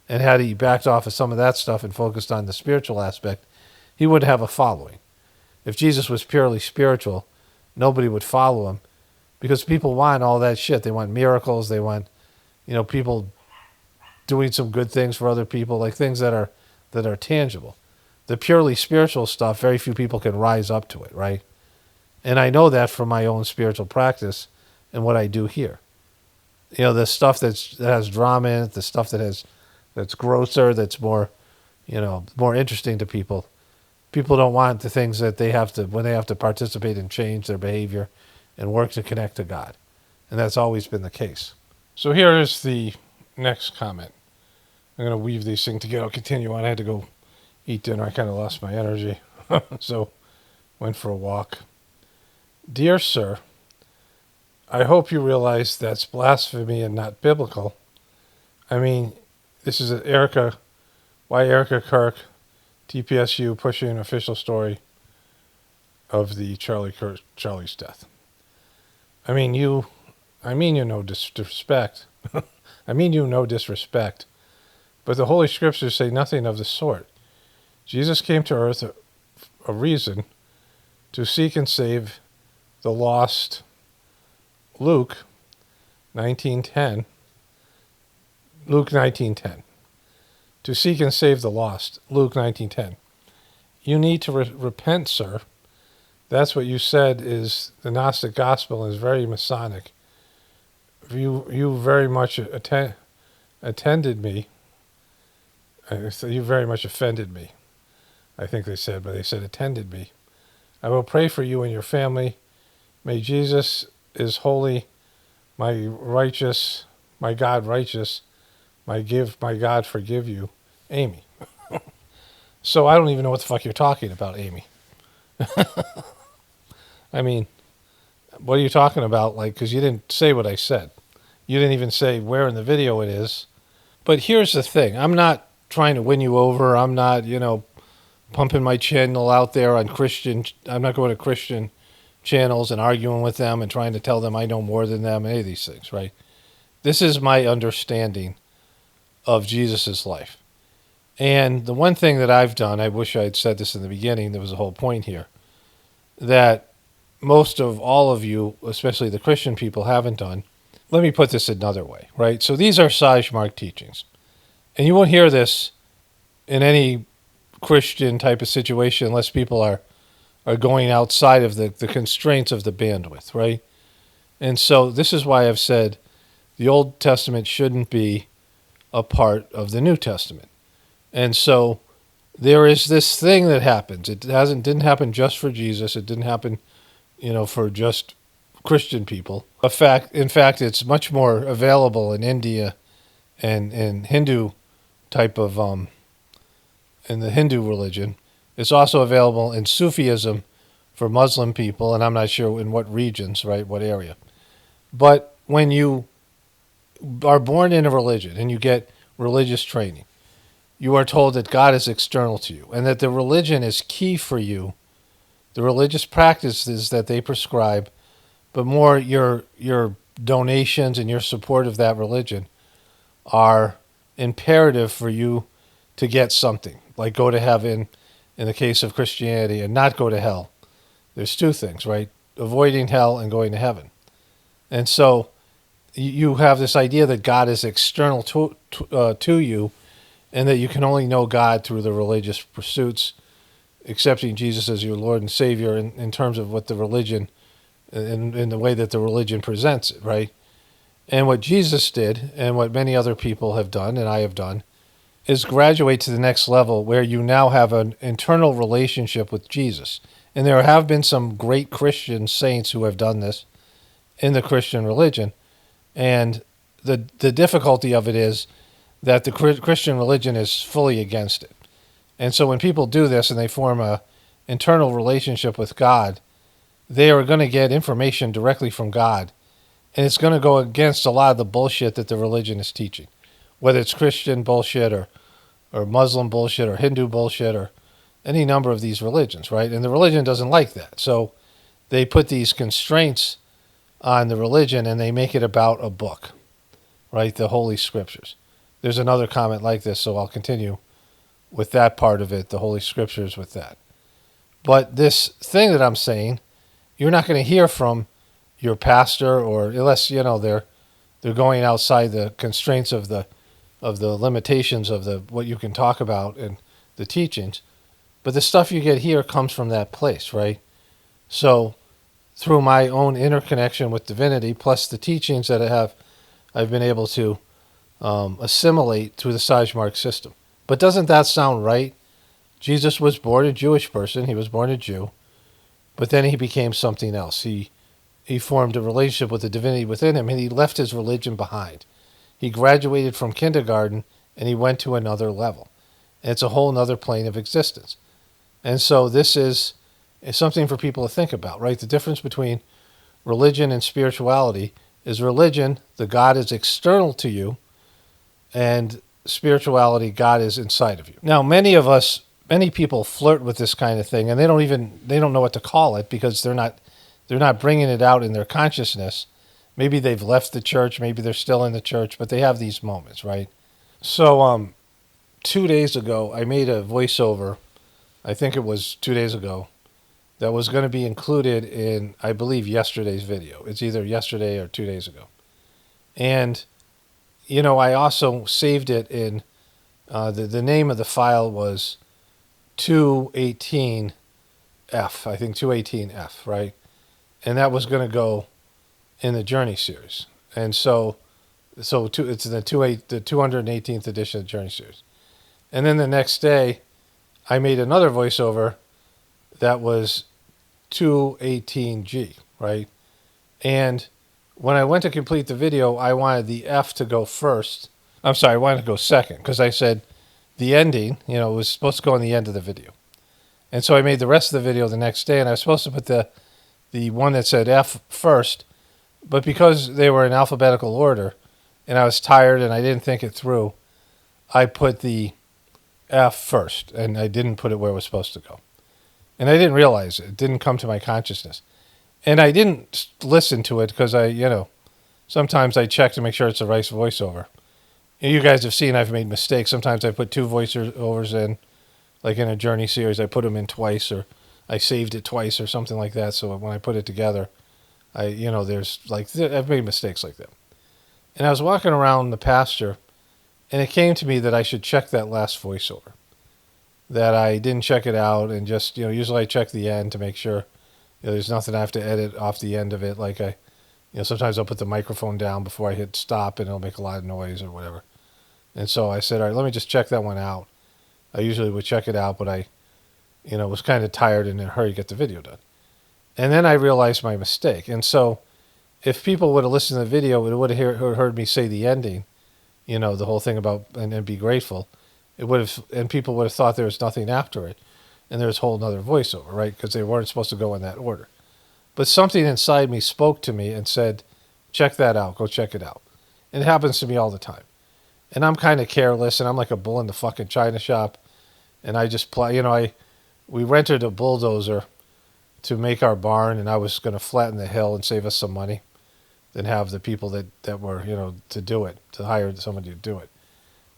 And had he backed off of some of that stuff and focused on the spiritual aspect, he wouldn't have a following. If Jesus was purely spiritual, nobody would follow him because people want all that shit. They want miracles. They want, people doing some good things for other people, like things that are tangible. The purely spiritual stuff, very few people can rise up to it, right? And I know that from my own spiritual practice and what I do here. The stuff that has drama in it, the stuff that's grosser, that's more, more interesting to people. People don't want the things that when they have to participate and change their behavior and work to connect to God. And that's always been the case. So here is the next comment. I'm going to weave these things together. I'll continue on. I had to go eat dinner. I kind of lost my energy. So went for a walk. Dear sir, I hope you realize that's blasphemy and not biblical. I mean, this is Erika, why Erika Kirk, TPSU, pushing an official story of the Charlie's death. I mean you know disrespect. I mean you know disrespect. But the Holy Scriptures say nothing of the sort. Jesus came to earth a reason to seek and save the lost. Luke 19:10. Luke 19:10. To seek and save the lost. Luke 19:10. You need to repent, sir. That's what you said is the Gnostic gospel is very Masonic. You very much attended me. You very much offended me, I think they said, but they said attended me. I will pray for you and your family. May Jesus is holy, my God righteous, my God forgive you, Amy. So I don't even know what the fuck you're talking about, Amy. I mean, what are you talking about? Because you didn't say what I said. You didn't even say where in the video it is. But here's the thing. I'm not trying to win you over. I'm not, pumping my channel out there on Christian. I'm not going to Christian channels and arguing with them and trying to tell them I know more than them, any of these things, right? This is my understanding of Jesus's life. And the one thing that I've done, I wish I had said this in the beginning, there was a whole point here, that most of all of you, especially the Christian people, haven't done. Let me put this another way, right? So these are Sajmark teachings. And you won't hear this in any Christian type of situation unless people are going outside of the constraints of the bandwidth, right? And so this is why I've said the Old Testament shouldn't be a part of the New Testament. And so there is this thing that happens. It didn't happen just for Jesus. It didn't happen, for just Christian people. In fact, it's much more available in India and in Hindu type of in the Hindu religion. It's also available in Sufism for Muslim people, and I'm not sure in what regions, right, what area. But when you are born in a religion and you get religious training, you are told that God is external to you and that the religion is key for you, the religious practices that they prescribe, but more your donations and your support of that religion are imperative for you to get something, like go to heaven in the case of Christianity and not go to hell. There's two things, right? Avoiding hell and going to heaven. And so you have this idea that God is external to you and that you can only know God through the religious pursuits, accepting Jesus as your Lord and Savior in terms of what the religion, in the way that the religion presents it, right? And what Jesus did, and what many other people have done, and I have done, is graduate to the next level where you now have an internal relationship with Jesus. And there have been some great Christian saints who have done this in the Christian religion. And the difficulty of it is that the Christian religion is fully against it. And so when people do this and they form a internal relationship with God, they are going to get information directly from God. And it's going to go against a lot of the bullshit that the religion is teaching, whether it's Christian bullshit or Muslim bullshit or Hindu bullshit or any number of these religions, right? And the religion doesn't like that. So they put these constraints on the religion and they make it about a book, right? The Holy Scriptures. There's another comment like this, so I'll continue with that part of it, the Holy Scriptures with that. But this thing that I'm saying, you're not going to hear from your pastor, or unless they're going outside the constraints of the limitations of what you can talk about and the teachings. But the stuff you get here comes from that place, right? So through my own interconnection with divinity, plus the teachings that I've been able to assimilate through the Sajmark system. But doesn't that sound right? Jesus was born a Jewish person. He was born a Jew. But then he became something else. He formed a relationship with the divinity within him, and he left his religion behind. He graduated from kindergarten, and he went to another level. And it's a whole other plane of existence. And so this is something for people to think about, right? The difference between religion and spirituality is religion, the God is external to you, and spirituality, God is inside of you. Now, many people flirt with this kind of thing, and they don't know what to call it because they're not bringing it out in their consciousness. Maybe they've left the church, maybe they're still in the church, but they have these moments, right? So 2 days ago, I made a voiceover, I think it was 2 days ago, that was going to be included in, I believe, yesterday's video. It's either yesterday or 2 days ago. And, I also saved it in, the name of the file was 218F, I think 218F, right? And that was going to go in the Journey series. And so it's the 218th edition of the Journey series. And then the next day, I made another voiceover that was 218G, right? And when I went to complete the video, I wanted the F to go first. I'm sorry, I wanted to go second because I said the ending, it was supposed to go in the end of the video. And so I made the rest of the video the next day, and I was supposed to put the one that said F first, but because they were in alphabetical order, and I was tired and I didn't think it through, I put the F first, and I didn't put it where it was supposed to go. And I didn't realize it. It didn't come to my consciousness. And I didn't listen to it because sometimes I check to make sure it's the right voiceover. You guys have seen I've made mistakes. Sometimes I put 2 voiceovers in, like in a Journey series, I put them in twice, or I saved it twice or something like that. So when I put it together, I've made mistakes like that. And I was walking around the pasture, and it came to me that I should check that last voiceover. That I didn't check it out, and just, usually I check the end to make sure, there's nothing I have to edit off the end of it. Like sometimes I'll put the microphone down before I hit stop, and it'll make a lot of noise or whatever. And so I said, all right, let me just check that one out. I usually would check it out, but I, was kind of tired and in a hurry to get the video done. And then I realized my mistake. And so if people would have listened to the video, it would have heard me say the ending, the whole thing about, and be grateful. It would have, and people would have thought there was nothing after it. And there's a whole nother voiceover, right? Because they weren't supposed to go in that order. But something inside me spoke to me and said, check that out, go check it out. And it happens to me all the time. And I'm kind of careless, and I'm like a bull in the fucking china shop. And I just play, we rented a bulldozer to make our barn, and I was going to flatten the hill and save us some money, than have the people that were, to do it, to hire somebody to do it.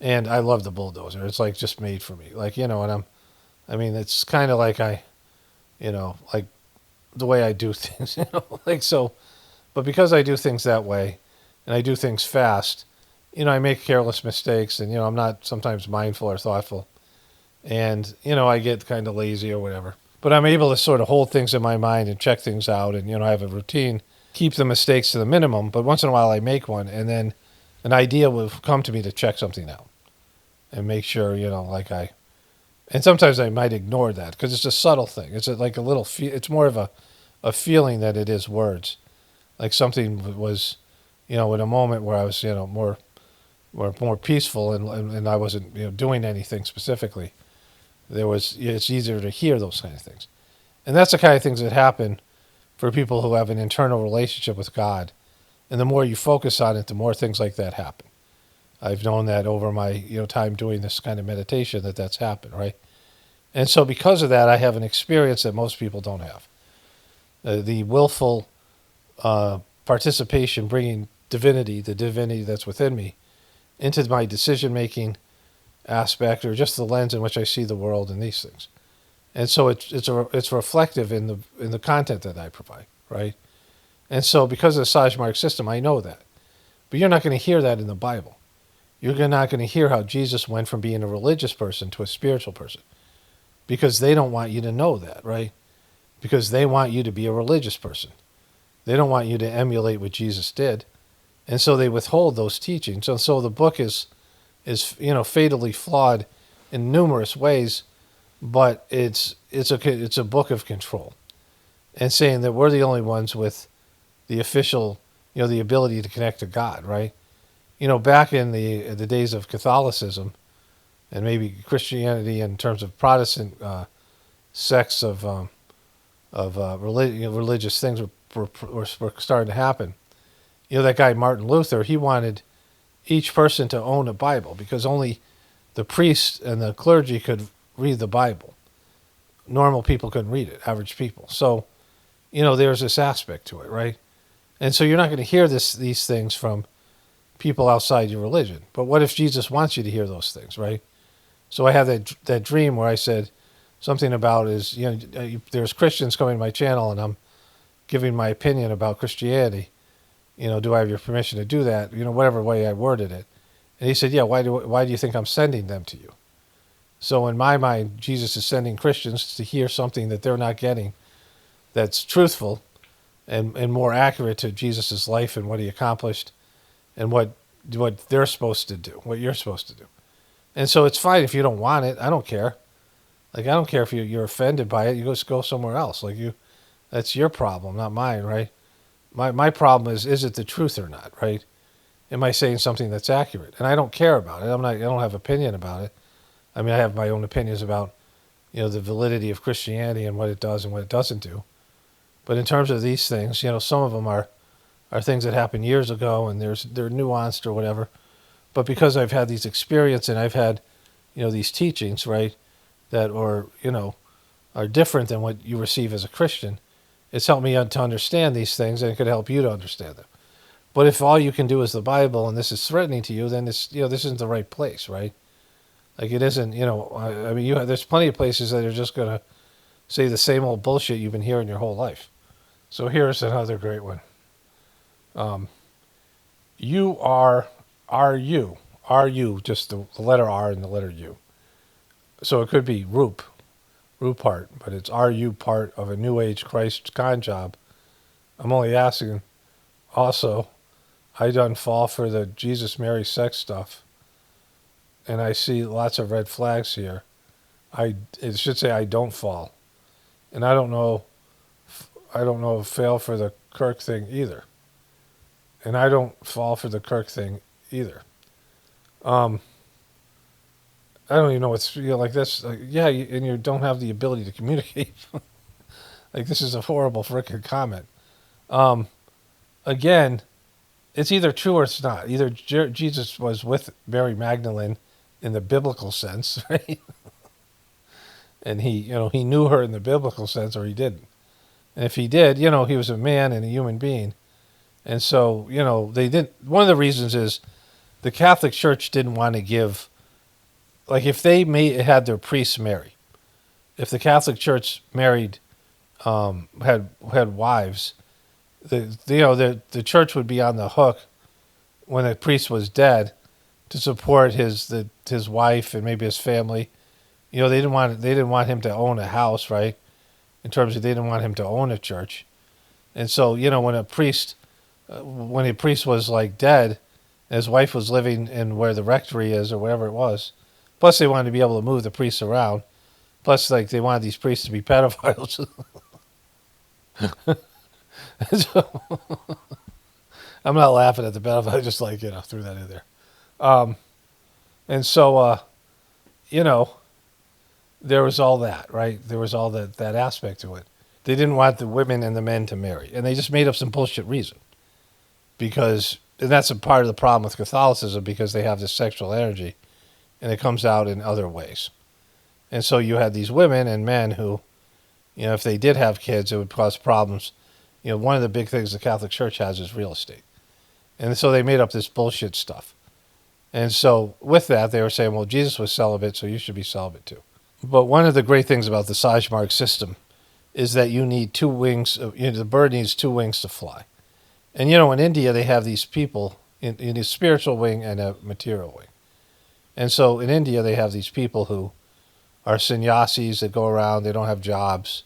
And I love the bulldozer. It's like just made for me. Like, and it's kind of like like the way I do things, so. But because I do things that way, and I do things fast, I make careless mistakes, and, I'm not sometimes mindful or thoughtful. And, I get kind of lazy or whatever. But I'm able to sort of hold things in my mind and check things out, and, I have a routine, keep the mistakes to the minimum, but once in a while I make one, and then an idea will come to me to check something out and make sure, and sometimes I might ignore that because it's a subtle thing. It's like a little, it's more of a feeling than it is words. Like something was, in a moment where I was, more peaceful and I wasn't, doing anything specifically. It's easier to hear those kind of things. And that's the kind of things that happen for people who have an internal relationship with God. And the more you focus on it, the more things like that happen. I've known that over my time doing this kind of meditation that's happened, right? And so because of that, I have an experience that most people don't have. The willful participation, bringing the divinity that's within me, into my decision-making aspect, or just the lens in which I see the world and these things. And so it's reflective in the content that I provide, right? And so because of the Sajmark system, I know that. But you're not going to hear that in the Bible. You're not going to hear how Jesus went from being a religious person to a spiritual person. Because they don't want you to know that, right? Because they want you to be a religious person. They don't want you to emulate what Jesus did. And so they withhold those teachings. And so the book is fatally flawed in numerous ways, but it's a book of control. And saying that we're the only ones with the official, the ability to connect to God, right? Back in the days of Catholicism, and maybe Christianity in terms of Protestant sects of religious things were starting to happen. That guy Martin Luther, he wanted each person to own a Bible because only the priests and the clergy could read the Bible. Normal people couldn't read it, average people. So, there's this aspect to it, right? And so you're not going to hear these things from people outside your religion. But what if Jesus wants you to hear those things, right? So I have that dream where I said something about there's Christians coming to my channel and I'm giving my opinion about Christianity. Do I have your permission to do that? Whatever way I worded it. And he said, yeah, why do you think I'm sending them to you? So in my mind, Jesus is sending Christians to hear something that they're not getting that's truthful and more accurate to Jesus' life and what he accomplished and what they're supposed to do, what you're supposed to do. And so it's fine if you don't want it. I don't care. I don't care if you're offended by it. You just go somewhere else. That's your problem, not mine, right? My problem is it the truth or not, right? Am I saying something that's accurate? And I don't care about it. I don't have opinion about it. I have my own opinions about, the validity of Christianity and what it does and what it doesn't do. But in terms of these things, some of them are things that happened years ago and they're nuanced or whatever. But because I've had these experiences and I've had, these teachings, right, that are different than what you receive as a Christian, it's helped me to understand these things, and it could help you to understand them. But if all you can do is the Bible and this is threatening to you, then this isn't the right place, right? Like it isn't, I mean, there's plenty of places that are just going to say the same old bullshit you've been hearing your whole life. So here's another great one. You are you, just the letter R and the letter U. So it could be Rupart, but it's are you part of a New Age Christ con job? I'm only asking. Also, I done fall for the Jesus Mary sex stuff, and I see lots of red flags here. It should say I don't fall, and I don't know fail for the Kirk thing either, and I don't fall for the Kirk thing either. I don't even know what's like this. And you don't have the ability to communicate. Like this is a horrible freaking comment. Again, it's either true or it's not. Either Jesus was with Mary Magdalene in the biblical sense, right? And he knew her in the biblical sense, or he didn't. And if he did, he was a man and a human being. And so, they didn't. One of the reasons is the Catholic Church didn't want to give, like if they had their priests marry, if the Catholic Church married, had wives, the church would be on the hook when the priest was dead to support his wife and maybe his family. They didn't want him to own a house, right? In terms of they didn't want him to own a church. And so, when a priest was like dead, and his wife was living in where the rectory is or wherever it was, plus they wanted to be able to move the priests around, plus like they wanted these priests to be pedophiles. So, I'm not laughing at the pedophile, I just threw that in there. And so, there was all that, right? There was all that aspect to it. They didn't want the women and the men to marry. And they just made up some bullshit reason. And that's a part of the problem with Catholicism, because they have this sexual energy and it comes out in other ways. And so you had these women and men who, if they did have kids, it would cause problems. One of the big things the Catholic Church has is real estate. And so they made up this bullshit stuff. And so with that, they were saying, well, Jesus was celibate, so you should be celibate too. But one of the great things about the Sajmark system is that you need two wings. The bird needs two wings to fly. And, in India, they have these people in a spiritual wing and a material wing. And so in India, they have these people who are sannyasis that go around. They don't have jobs.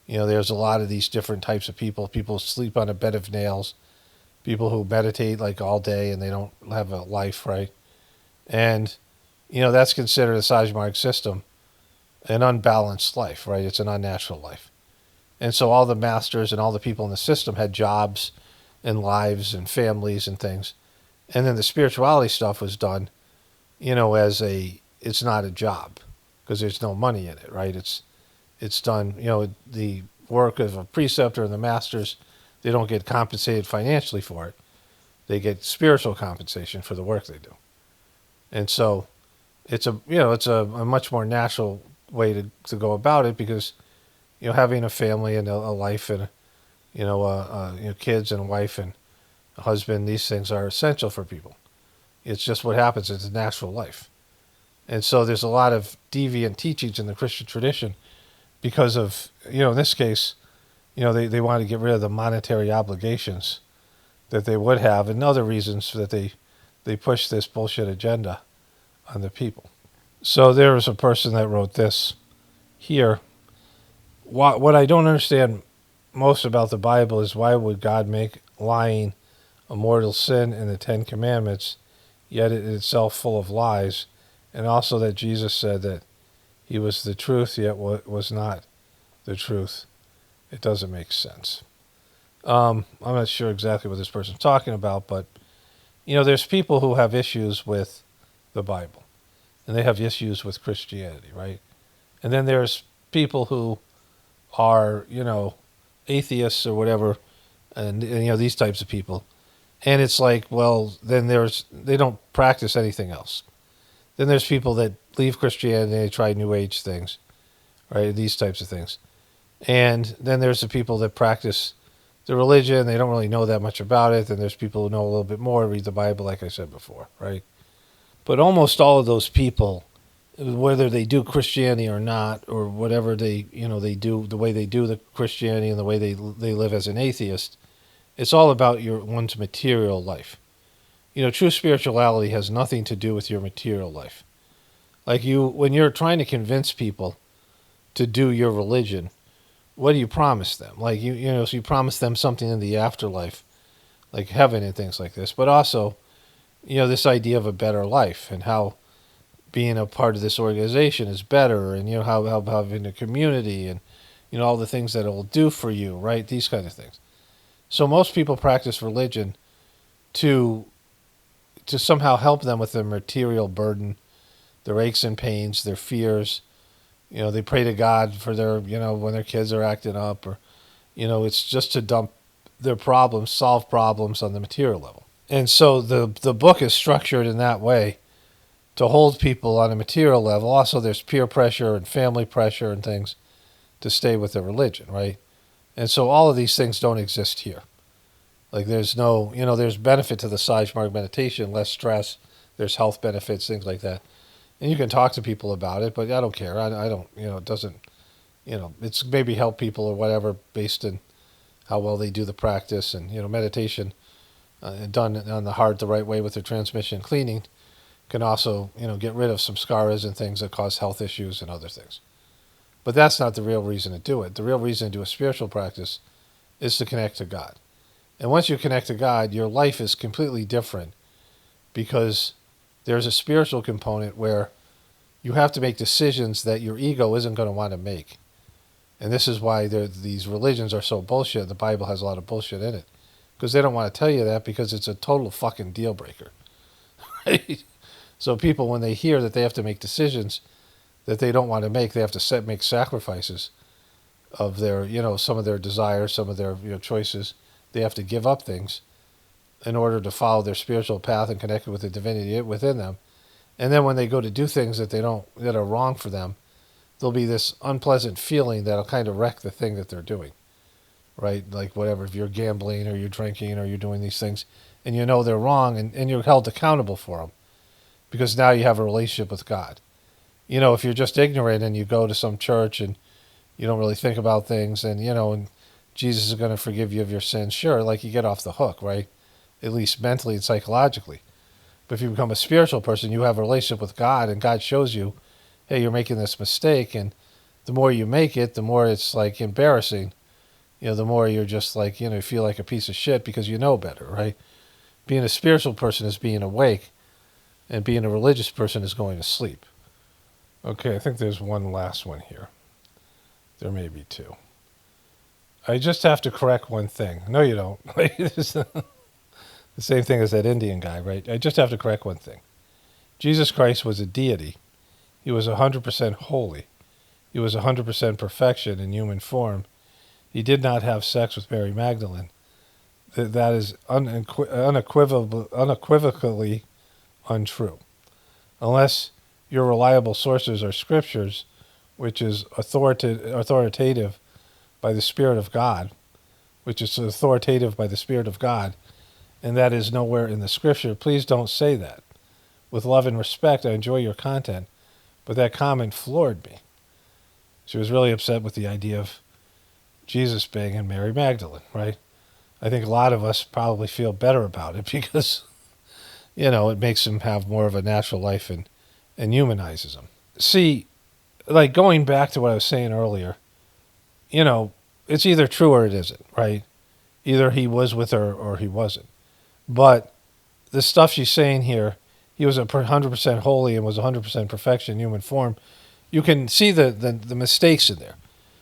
There's a lot of these different types of people. People who sleep on a bed of nails. People who meditate like all day and they don't have a life, right? And, that's considered a Sajmark system an unbalanced life, right? It's an unnatural life. And so all the masters and all the people in the system had jobs and lives and families and things. And then the spirituality stuff was done, it's not a job because there's no money in it, right? It's done, the work of a preceptor and the masters, they don't get compensated financially for it. They get spiritual compensation for the work they do. And so it's a much more natural way to go about it, because having a family and a life and kids and a wife and a husband, these things are essential for people. It's just what happens. It's a natural life. And so there's a lot of deviant teachings in the Christian tradition because of, in this case, they want to get rid of the monetary obligations that they would have, and other reasons that they push this bullshit agenda on the people. So there was a person that wrote this here. What I don't understand most about the Bible is, why would God make lying a mortal sin in the Ten Commandments, yet it itself full of lies, and also that Jesus said that he was the truth, yet was not the truth. It doesn't make sense. I'm not sure exactly what this person's talking about, but there's people who have issues with the Bible, and they have issues with Christianity, right? And then there's people who are, atheists or whatever, and these types of people, And it's like, well, then they don't practice anything else. Then there's people that leave Christianity, they try New Age things, right? These types of things. And then there's the people that practice the religion. They don't really know that much about it. Then there's people who know a little bit more, read the Bible, like I said before, right? But almost all of those people, whether they do Christianity or not, or whatever they do, the way they do the Christianity and the way they live as an atheist, it's all about one's material life. True spirituality has nothing to do with your material life. Like when you're trying to convince people to do your religion, what do you promise them? Like so you promise them something in the afterlife, like heaven and things like this, but also, this idea of a better life and how being a part of this organization is better, and how having a community and all the things that it will do for you, right? These kind of things. So most people practice religion to somehow help them with their material burden, their aches and pains, their fears. They pray to God for their, when their kids are acting up, or, it's just to dump their problems, solve problems on the material level. And so the book is structured in that way to hold people on a material level. Also, there's peer pressure and family pressure and things to stay with their religion, right? And so all of these things don't exist here. Like there's no, there's benefit to the Sajmark meditation, less stress, there's health benefits, things like that. And you can talk to people about it, but I don't care. I don't, it doesn't, it's maybe help people or whatever based on how well they do the practice. And, meditation done on the heart the right way with the transmission cleaning can also, get rid of some scaras and things that cause health issues and other things. But that's not the real reason to do it. The real reason to do a spiritual practice is to connect to God. And once you connect to God, your life is completely different, because there's a spiritual component where you have to make decisions that your ego isn't going to want to make. And this is why these religions are so bullshit. The Bible has a lot of bullshit in it, because they don't want to tell you that, because it's a total fucking deal breaker. Right? So people, when they hear that they have to make decisions that they don't want to make, they have to make sacrifices of their, some of their desires, some of their choices. They have to give up things in order to follow their spiritual path and connect with the divinity within them. And then when they go to do things that are wrong for them, there'll be this unpleasant feeling that'll kind of wreck the thing that they're doing, right? Like whatever, if you're gambling or you're drinking or you're doing these things and they're wrong, and you're held accountable for them, because now you have a relationship with God. If you're just ignorant and you go to some church and you don't really think about things, and, and Jesus is going to forgive you of your sins, sure, like you get off the hook, right? At least mentally and psychologically. But if you become a spiritual person, you have a relationship with God, and God shows you, hey, you're making this mistake, and the more you make it, the more it's like embarrassing. The more you're just like, you feel like a piece of shit because you know better, right? Being a spiritual person is being awake, and being a religious person is going to sleep. Okay, I think there's one last one here. There may be two. I just have to correct one thing. No, you don't. It's the same thing as that Indian guy, right? I just have to correct one thing. Jesus Christ was a deity. He was 100% holy. He was 100% perfection in human form. He did not have sex with Mary Magdalene. That is unequivocally untrue. Unless your reliable sources are scriptures, which is authoritative by the Spirit of God, which is authoritative by the Spirit of God, and that is nowhere in the scripture. Please don't say that. With love and respect, I enjoy your content, but that comment floored me. She was really upset with the idea of Jesus banging Mary Magdalene, right? I think a lot of us probably feel better about it because, it makes him have more of a natural life and humanizes him. See, like going back to what I was saying earlier, it's either true or it isn't, right? Either he was with her or he wasn't. But the stuff she's saying here, he was 100% holy and was 100% perfection in human form. You can see the mistakes in there.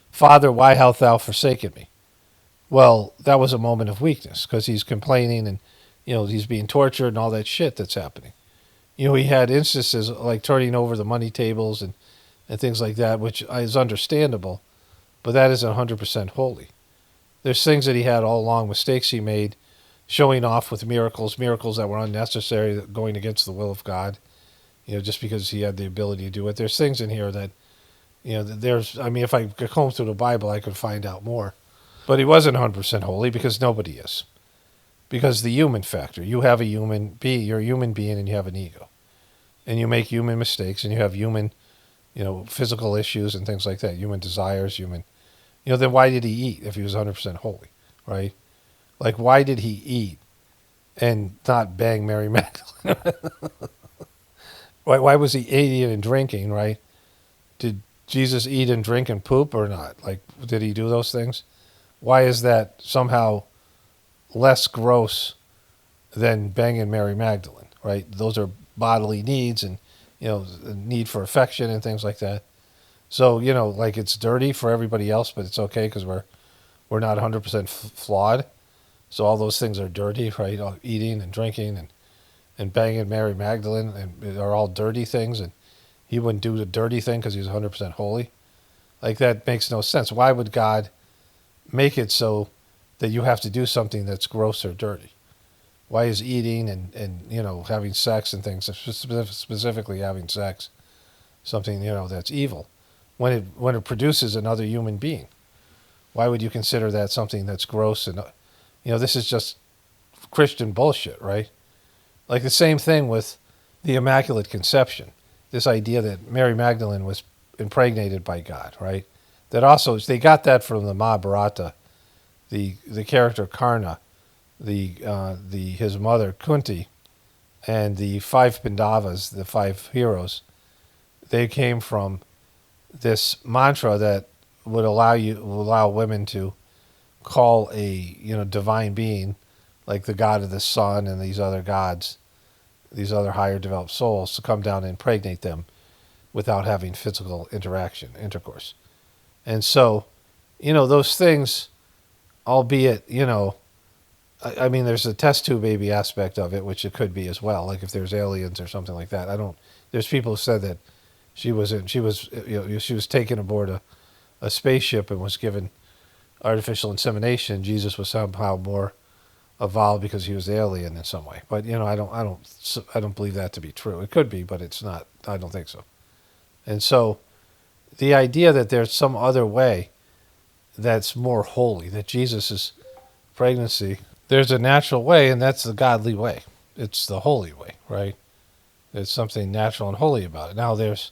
Father, why hast thou forsaken me? Well, that was a moment of weakness because he's complaining and, he's being tortured and all that shit that's happening. He had instances like turning over the money tables and things like that, which is understandable, but that isn't 100% holy. There's things that he had all along, mistakes he made, showing off with miracles that were unnecessary, going against the will of God, just because he had the ability to do it. There's things in here that, if I could comb through the Bible, I could find out more. But he wasn't 100% holy because nobody is. Because the human factor, you have a human being, you're a human being and you have an ego. And you make human mistakes and you have human, physical issues and things like that, human desires, then why did he eat if he was 100% holy, right? Like, why did he eat and not bang Mary Magdalene? Why was he eating and drinking, right? Did Jesus eat and drink and poop or not? Like, did he do those things? Why is that somehow less gross than banging Mary Magdalene, right? Those are bodily needs and, the need for affection and things like that. So, like it's dirty for everybody else, but it's okay because we're not 100% flawed. So all those things are dirty, right? Eating and drinking and banging Mary Magdalene and are all dirty things. And he wouldn't do the dirty thing because he's 100% holy. Like, that makes no sense. Why would God make it so that you have to do something that's gross or dirty? Why is eating and having sex and things, specifically having sex, something, that's evil when it produces another human being? Why would you consider that something that's gross? And, this is just Christian bullshit, right? Like the same thing with the Immaculate Conception. This idea that Mary Magdalene was impregnated by God, right? That also, they got that from the Mahabharata, the character Karna, his mother Kunti, and the 5 Pandavas, the 5 heroes. They came from this mantra that would allow women to call a divine being, like the god of the sun and these other gods, these other higher developed souls, to come down and impregnate them without having physical intercourse. And so, those things, albeit, there's a test tube baby aspect of it, which it could be as well. Like if there's aliens or something like that. There's people who said that she was taken aboard a spaceship and was given artificial insemination. Jesus was somehow more evolved because he was alien in some way. But I don't believe that to be true. It could be, but it's not. I don't think so. And so, the idea that there's some other way that's more holy, that Jesus' pregnancy, there's a natural way, and that's the godly way. It's the holy way, right? There's something natural and holy about it. Now, there's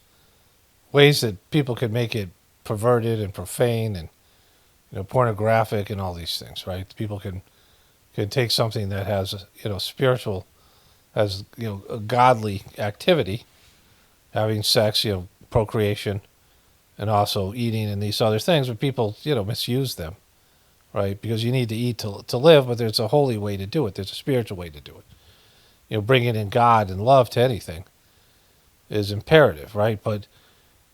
ways that people can make it perverted and profane and pornographic and all these things, right? People can take something that has spiritual, has a godly activity, having sex, procreation, and also eating and these other things, but people misuse them, right? Because you need to eat to live, but there's a holy way to do it. There's a spiritual way to do it. Bringing in God and love to anything is imperative, right? But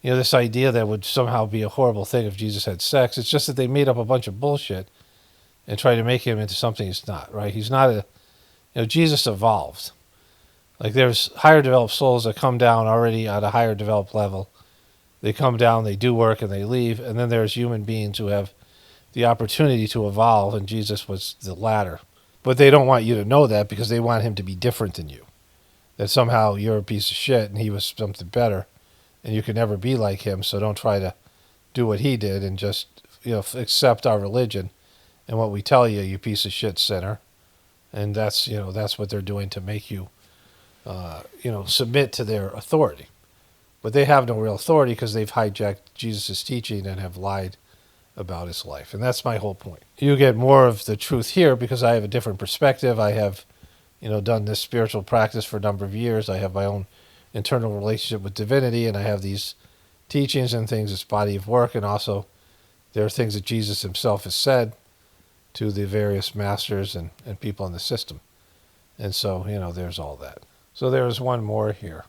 this idea that would somehow be a horrible thing if Jesus had sex, it's just that they made up a bunch of bullshit and try to make him into something he's not, right? He's not Jesus evolved. Like, there's higher developed souls that come down already at a higher developed level. They come down, they do work, and they leave. And then there's human beings who have the opportunity to evolve, and Jesus was the latter. But they don't want you to know that because they want him to be different than you. That somehow you're a piece of shit and he was something better, and you can never be like him, so don't try to do what he did and just accept our religion and what we tell you, you piece of shit sinner. And that's what they're doing to make you submit to their authority. But they have no real authority because they've hijacked Jesus' teaching and have lied about his life. And that's my whole point. You get more of the truth here because I have a different perspective. I have, done this spiritual practice for a number of years. I have my own internal relationship with divinity, and I have these teachings and things, this body of work, and also there are things that Jesus himself has said to the various masters and people in the system. And so, there's all that. So there is one more here.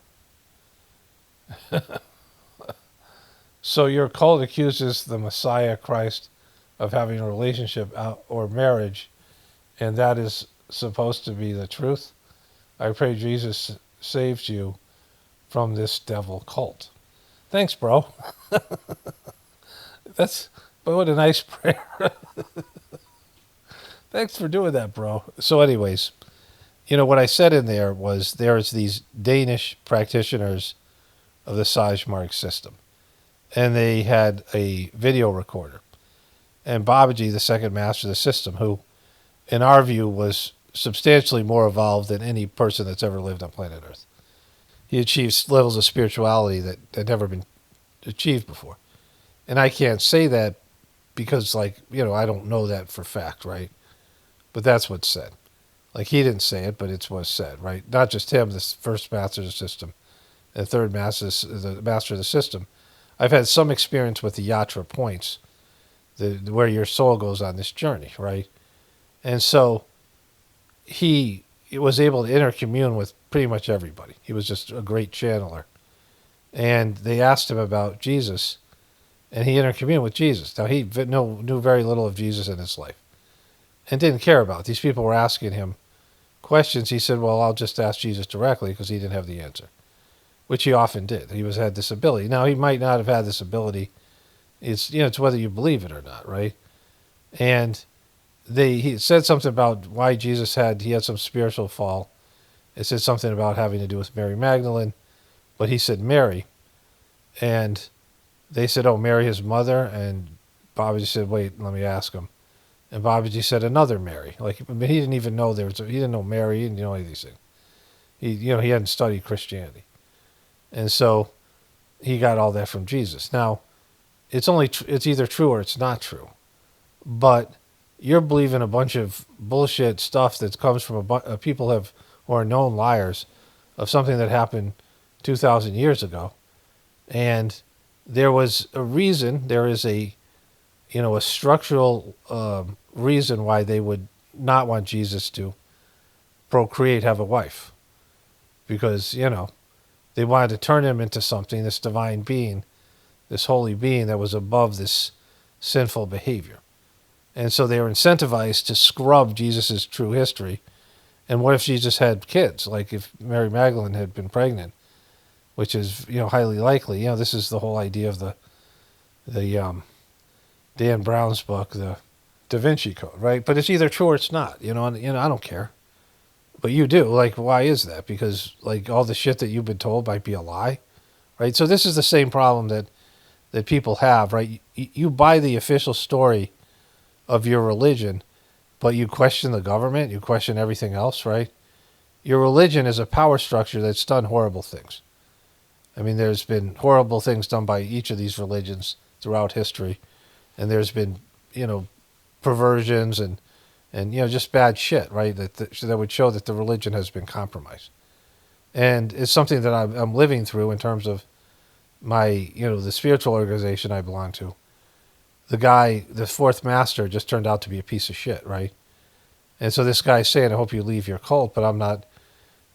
So your cult accuses the Messiah Christ of having a relationship or marriage, and that is supposed to be the truth. I pray Jesus saves you from this devil cult. Thanks, bro. But what a nice prayer. Thanks for doing that, bro. So anyways, what I said in there was there's these Danish practitioners of the Sajmark system. And they had a video recorder. And Babaji, the second master of the system, who, in our view, was substantially more evolved than any person that's ever lived on planet Earth. He achieved levels of spirituality that had never been achieved before. And I can't say that because, I don't know that for fact, right? But that's what's said. He didn't say it, but it's what's said, right? Not just him, the first master of the system, and third master, the master of the system. I've had some experience with the yatra points, where your soul goes on this journey, right? And so he was able to intercommune with pretty much everybody. He was just a great channeler. And they asked him about Jesus, and he intercommuned with Jesus. Now, he knew very little of Jesus in his life and didn't care about it. These people were asking him questions. He said, well, I'll just ask Jesus directly because he didn't have the answer, which he often did. He had this ability. Now, he might not have had this ability. It's whether you believe it or not, right? And he said something about why Jesus had some spiritual fall. It said something about having to do with Mary Magdalene, but he said Mary. And they said, oh, Mary, his mother. And Babaji said, wait, let me ask him. And Babaji said another Mary. He didn't even know he didn't know Mary, he didn't know any of these things. He hadn't studied Christianity. And so he got all that from Jesus. Now, it's either true or it's not true. But you're believing a bunch of bullshit stuff that comes from people who are known liars of something that happened 2,000 years ago. And there was a reason, there is a structural reason why they would not want Jesus to procreate, have a wife. Because, they wanted to turn him into something, this divine being, this holy being that was above this sinful behavior. And so they were incentivized to scrub Jesus' true history. And what if Jesus had kids? Like if Mary Magdalene had been pregnant, which is, highly likely. This is the whole idea of the Dan Brown's book, the Da Vinci Code, right? But it's either true or it's not, and I don't care. But you do. Why is that? Because, all the shit that you've been told might be a lie, right? So this is the same problem that people have, right? You buy the official story of your religion, but you question the government, you question everything else, right? Your religion is a power structure that's done horrible things. I mean, there's been horrible things done by each of these religions throughout history, and there's been, perversions and just bad shit, right? That would show that the religion has been compromised. And it's something that I'm living through in terms of my, the spiritual organization I belong to. The guy, the fourth master, just turned out to be a piece of shit, right? And so this guy's saying, I hope you leave your cult, but I'm not,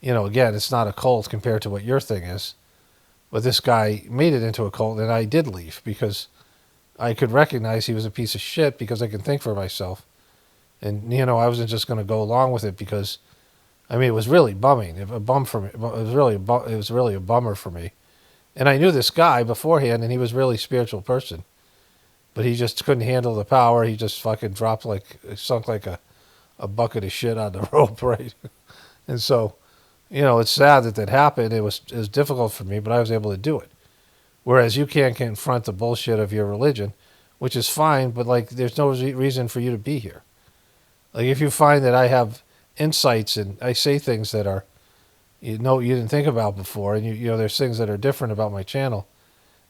again, it's not a cult compared to what your thing is. But this guy made it into a cult, and I did leave because I could recognize he was a piece of shit because I can think for myself. And, I wasn't just going to go along with it because, it was really bumming. It was really a bummer for me. And I knew this guy beforehand, and he was a really spiritual person. But he just couldn't handle the power. He just fucking sunk like a bucket of shit on the rope, right? And so, it's sad that happened. It was difficult for me, but I was able to do it. Whereas you can't confront the bullshit of your religion, which is fine, but there's no reason for you to be here. If you find that I have insights and I say things that are, you didn't think about before, and there's things that are different about my channel,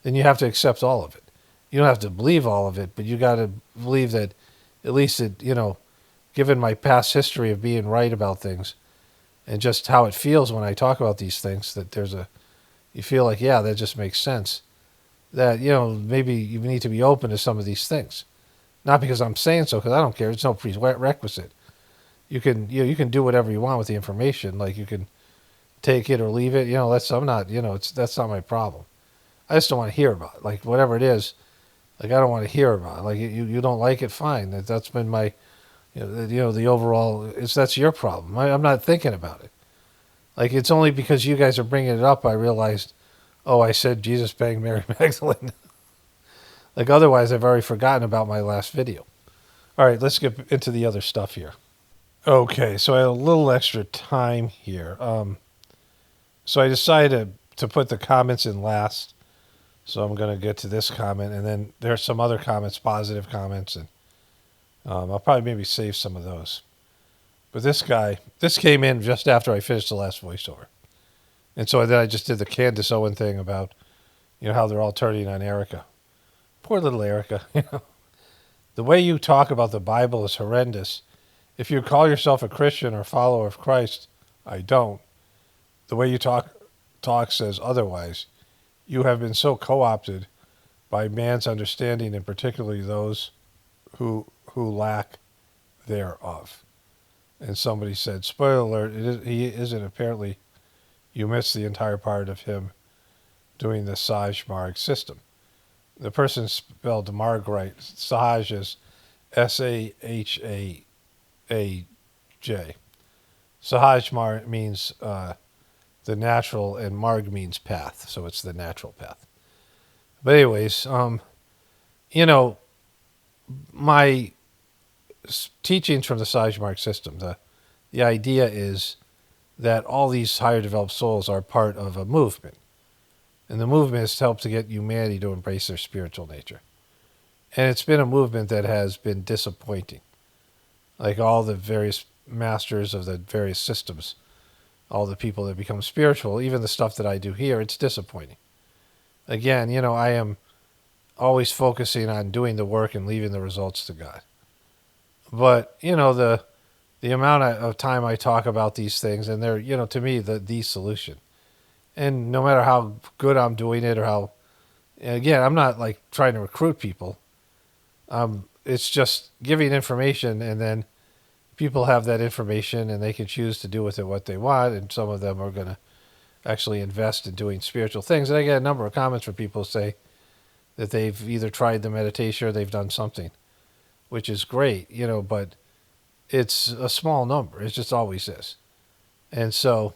then you have to accept all of it. You don't have to believe all of it, but you got to believe that at least it, given my past history of being right about things and just how it feels when I talk about these things, that you feel like, yeah, that just makes sense. That, maybe you need to be open to some of these things. Not because I'm saying so, because I don't care. It's no prerequisite. You can do whatever you want with the information. You can take it or leave it. That's not my problem. I just don't want to hear about it. Whatever it is, I don't want to hear about it. You don't like it, fine. That's been my, the overall. That's your problem. I'm not thinking about it. It's only because you guys are bringing it up I realized, oh, I said Jesus banged Mary Magdalene. Otherwise, I've already forgotten about my last video. All right, let's get into the other stuff here. Okay, so I had a little extra time here. So I decided to put the comments in last. So I'm going to get to this comment, and then there's some other comments, positive comments, and I'll probably maybe save some of those. But this came in just after I finished the last voiceover. And so then I just did the Candace Owens thing about, how they're all turning on Erika. Poor little Erika, The way you talk about the Bible is horrendous. If you call yourself a Christian or follower of Christ, I don't. The way you talk says otherwise. You have been so co-opted by man's understanding, and particularly those who lack thereof. And somebody said, spoiler alert, he isn't apparently, you missed the entire part of him doing the Saj-Marg system. The person spelled Marg right. Saj is Sahajaj. Sahaj means the natural, and Marg means path, so it's the natural path. But anyways, my teachings from the Saj-Marg system, the idea is that all these higher developed souls are part of a movement. And the movement has helped to get humanity to embrace their spiritual nature. And it's been a movement that has been disappointing. Like all the various masters of the various systems, all the people that become spiritual, even the stuff that I do here, it's disappointing. Again, I am always focusing on doing the work and leaving the results to God. But, the amount of time I talk about these things, and they're, to me, the solution. And no matter how good I'm doing it or how, and again, I'm not like trying to recruit people. It's just giving information, and then people have that information and they can choose to do with it what they want. And some of them are going to actually invest in doing spiritual things. And I get a number of comments from people who say that they've either tried the meditation or they've done something, which is great, but it's a small number. It just always is. And so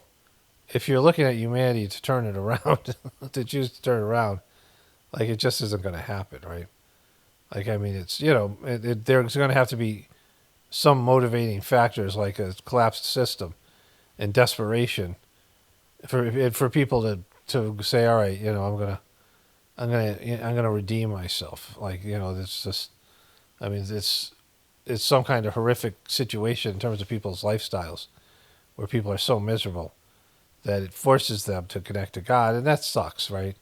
if you're looking at humanity to turn it around, to choose to turn it around, like it just isn't going to happen, right? Like, I mean, it's, there's going to have to be some motivating factors like a collapsed system and desperation for people to say, all right, I'm gonna redeem myself. Like, it's just, I mean, it's some kind of horrific situation in terms of people's lifestyles where people are so miserable that it forces them to connect to God, and that sucks, right?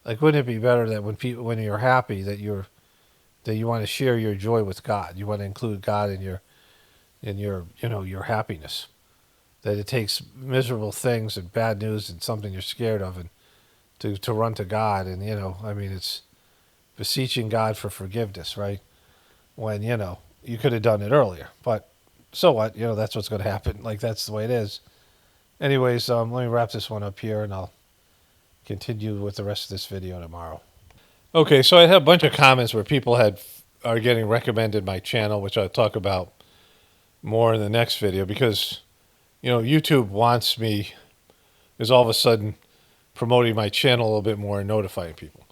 Like, wouldn't it be better that when you're happy that you want to share your joy with God, you want to include God in your happiness, that it takes miserable things and bad news and something you're scared of and to run to God, and I mean, it's beseeching God for forgiveness, right? When you could have done it earlier, but so what? That's what's going to happen. Like, that's the way it is. Anyways, let me wrap this one up here, and I'll continue with the rest of this video tomorrow. Okay, so I had a bunch of comments where people are getting recommended my channel, which I'll talk about more in the next video, because YouTube wants me, is all of a sudden promoting my channel a little bit more and notifying people.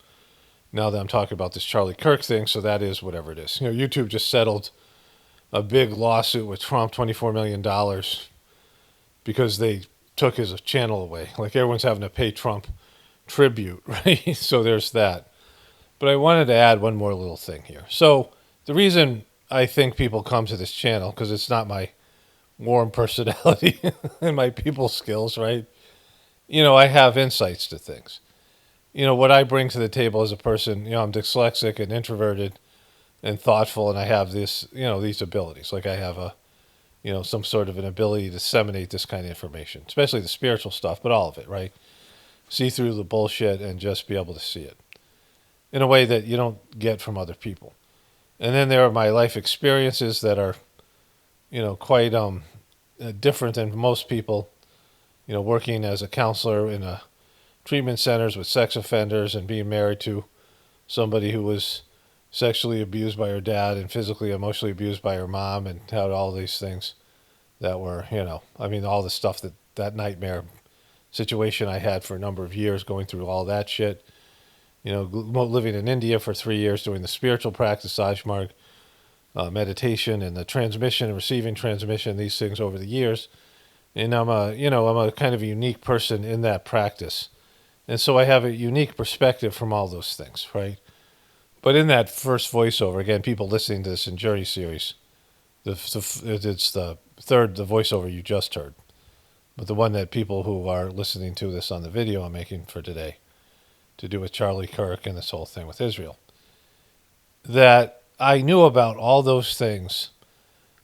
Now that I'm talking about this Charlie Kirk thing, so that is whatever it is. YouTube just settled a big lawsuit with Trump, $24 million, because they took his channel away. Like, everyone's having to pay Trump tribute, right? So there's that. But I wanted to add one more little thing here. So the reason I think people come to this channel, because it's not my warm personality and my people skills, right? I have insights to things. What I bring to the table as a person, I'm dyslexic and introverted and thoughtful, and I have this, these abilities. Like, I have some sort of an ability to disseminate this kind of information, especially the spiritual stuff, but all of it, right? See through the bullshit and just be able to see it in a way that you don't get from other people. And then there are my life experiences that are, quite different than most people, working as a counselor in a treatment centers with sex offenders and being married to somebody who was sexually abused by her dad and physically, emotionally abused by her mom, and had all these things that were, all the stuff that nightmare situation I had for a number of years, going through all that shit. Living in India for 3 years, doing the spiritual practice, Saj-Marg, meditation and the transmission and receiving transmission, these things over the years. And I'm a kind of a unique person in that practice. And so I have a unique perspective from all those things, right? But in that first voiceover, again, people listening to this in Journey series, it's the voiceover you just heard. But the one that people who are listening to this on the video I'm making for today, to do with Charlie Kirk and this whole thing with Israel, that I knew about all those things.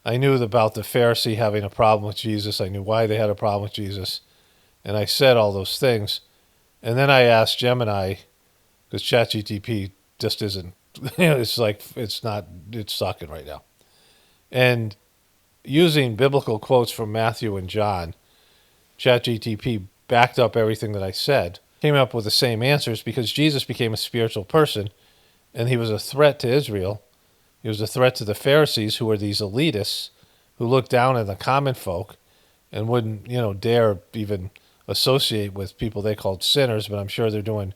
I knew about the Pharisee having a problem with Jesus. I knew why they had a problem with Jesus. And I said all those things. And then I asked Gemini, because ChatGPT just isn't, it's like, it's sucking right now. And using biblical quotes from Matthew and John, ChatGPT backed up everything that I said, came up with the same answers because Jesus became a spiritual person and he was a threat to Israel. He was a threat to the Pharisees, who were these elitists who looked down on the common folk and wouldn't, dare even associate with people they called sinners, but I'm sure they're doing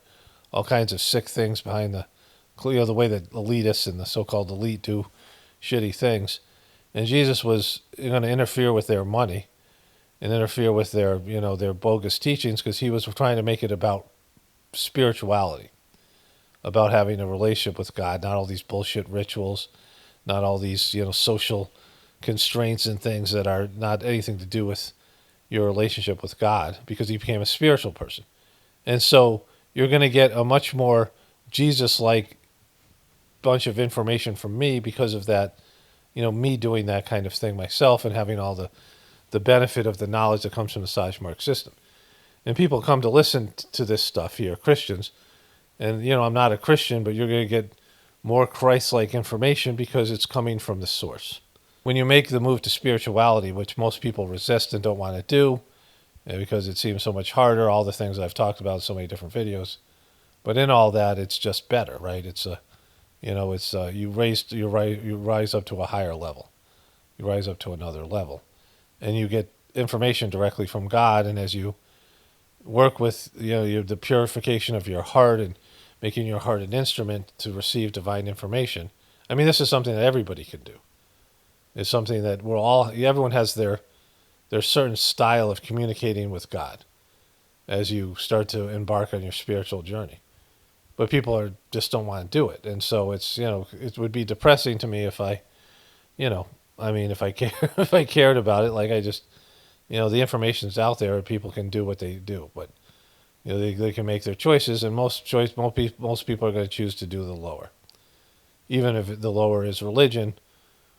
all kinds of sick things behind the way that elitists and the so-called elite do shitty things. And Jesus was going to interfere with their money and interfere with their bogus teachings, because he was trying to make it about spirituality, about having a relationship with God, not all these bullshit rituals, not all these, social constraints and things that are not anything to do with your relationship with God, because he became a spiritual person. And so you're going to get a much more Jesus-like bunch of information from me because of that, me doing that kind of thing myself and having all the benefit of the knowledge that comes from the Sajmark system. And people come to listen to this stuff here, Christians, and, I'm not a Christian, but you're going to get more Christ-like information because it's coming from the source. When you make the move to spirituality, which most people resist and don't want to do, because it seems so much harder, all the things I've talked about in so many different videos, but in all that, it's just better, right? You rise up to a higher level. You rise up to another level, and you get information directly from God. And as you work with, the purification of your heart and making your heart an instrument to receive divine information. I mean, this is something that everybody can do. It's something that everyone has their certain style of communicating with God as you start to embark on your spiritual journey. But people just don't want to do it. And so it would be depressing to me if if I cared about it, like I just, the information's out there and people can do what they do, but they can make their choices, and most people are going to choose to do the lower. Even if the lower is religion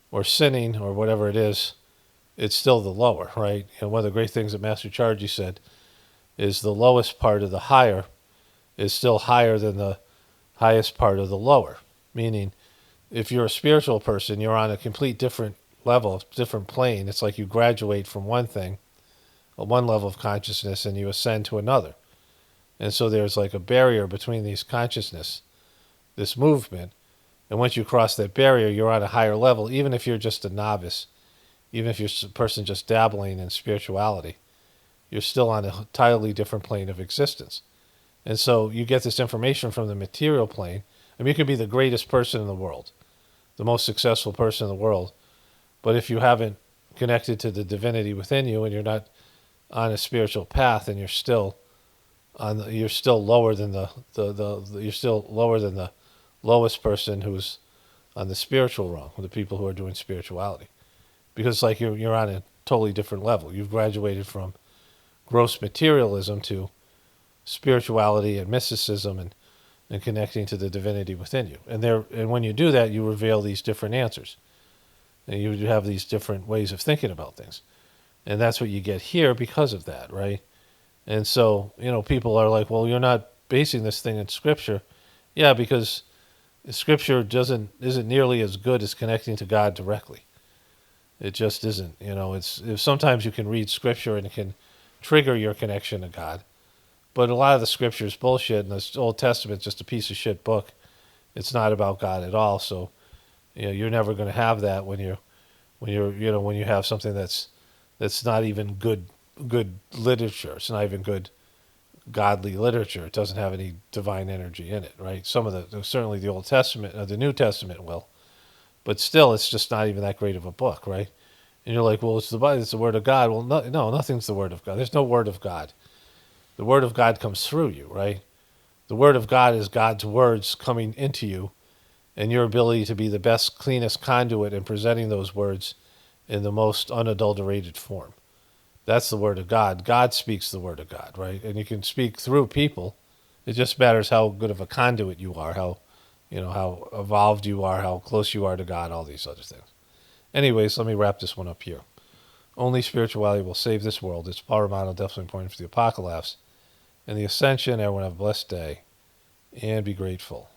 or sinning or whatever it is, it's still the lower, right? One of the great things that Master Chargy said is the lowest part of the higher is still higher than the highest part of the lower. Meaning, if you're a spiritual person, you're on a complete different level, different plane. It's like you graduate from one thing, one level of consciousness, and you ascend to another. And so there's like a barrier between these consciousness, this movement. And once you cross that barrier, you're on a higher level, even if you're just a novice, even if you're a person just dabbling in spirituality, you're still on an entirely different plane of existence. And so you get this information from the material plane. I mean, you can be the greatest person in the world, the most successful person in the world, but if you haven't connected to the divinity within you and you're not on a spiritual path, and you're still lower than the lowest person who's on the spiritual rung, the people who are doing spirituality, because it's like you're on a totally different level. You've graduated from gross materialism to spirituality and mysticism and connecting to the divinity within you. And when you do that, you reveal these different answers, and you have these different ways of thinking about things, and that's what you get here because of that, right? And so, people are like, well, you're not basing this thing in Scripture. Yeah, because Scripture isn't nearly as good as connecting to God directly. It just isn't. Sometimes you can read Scripture and it can trigger your connection to God, but a lot of the Scripture is bullshit, and the Old Testament's just a piece of shit book. It's not about God at all. So, you're never going to have that when you have something that's not even good literature. It's not even good godly literature. It doesn't have any divine energy in it, right? Certainly the Old Testament, the New Testament will, but still, it's just not even that great of a book, right? And you're like, well, it's the Bible, it's the Word of God. Well, no, nothing's the Word of God. There's no Word of God. The Word of God comes through you, right? The Word of God is God's words coming into you, and your ability to be the best, cleanest conduit in presenting those words in the most unadulterated form. That's the Word of God. God speaks the Word of God, right? And you can speak through people. It just matters how good of a conduit you are, how evolved you are, how close you are to God, all these other things. Anyways, let me wrap this one up here. Only spirituality will save this world. It's paramount, definitely important for the apocalypse and the ascension. Everyone have a blessed day and be grateful.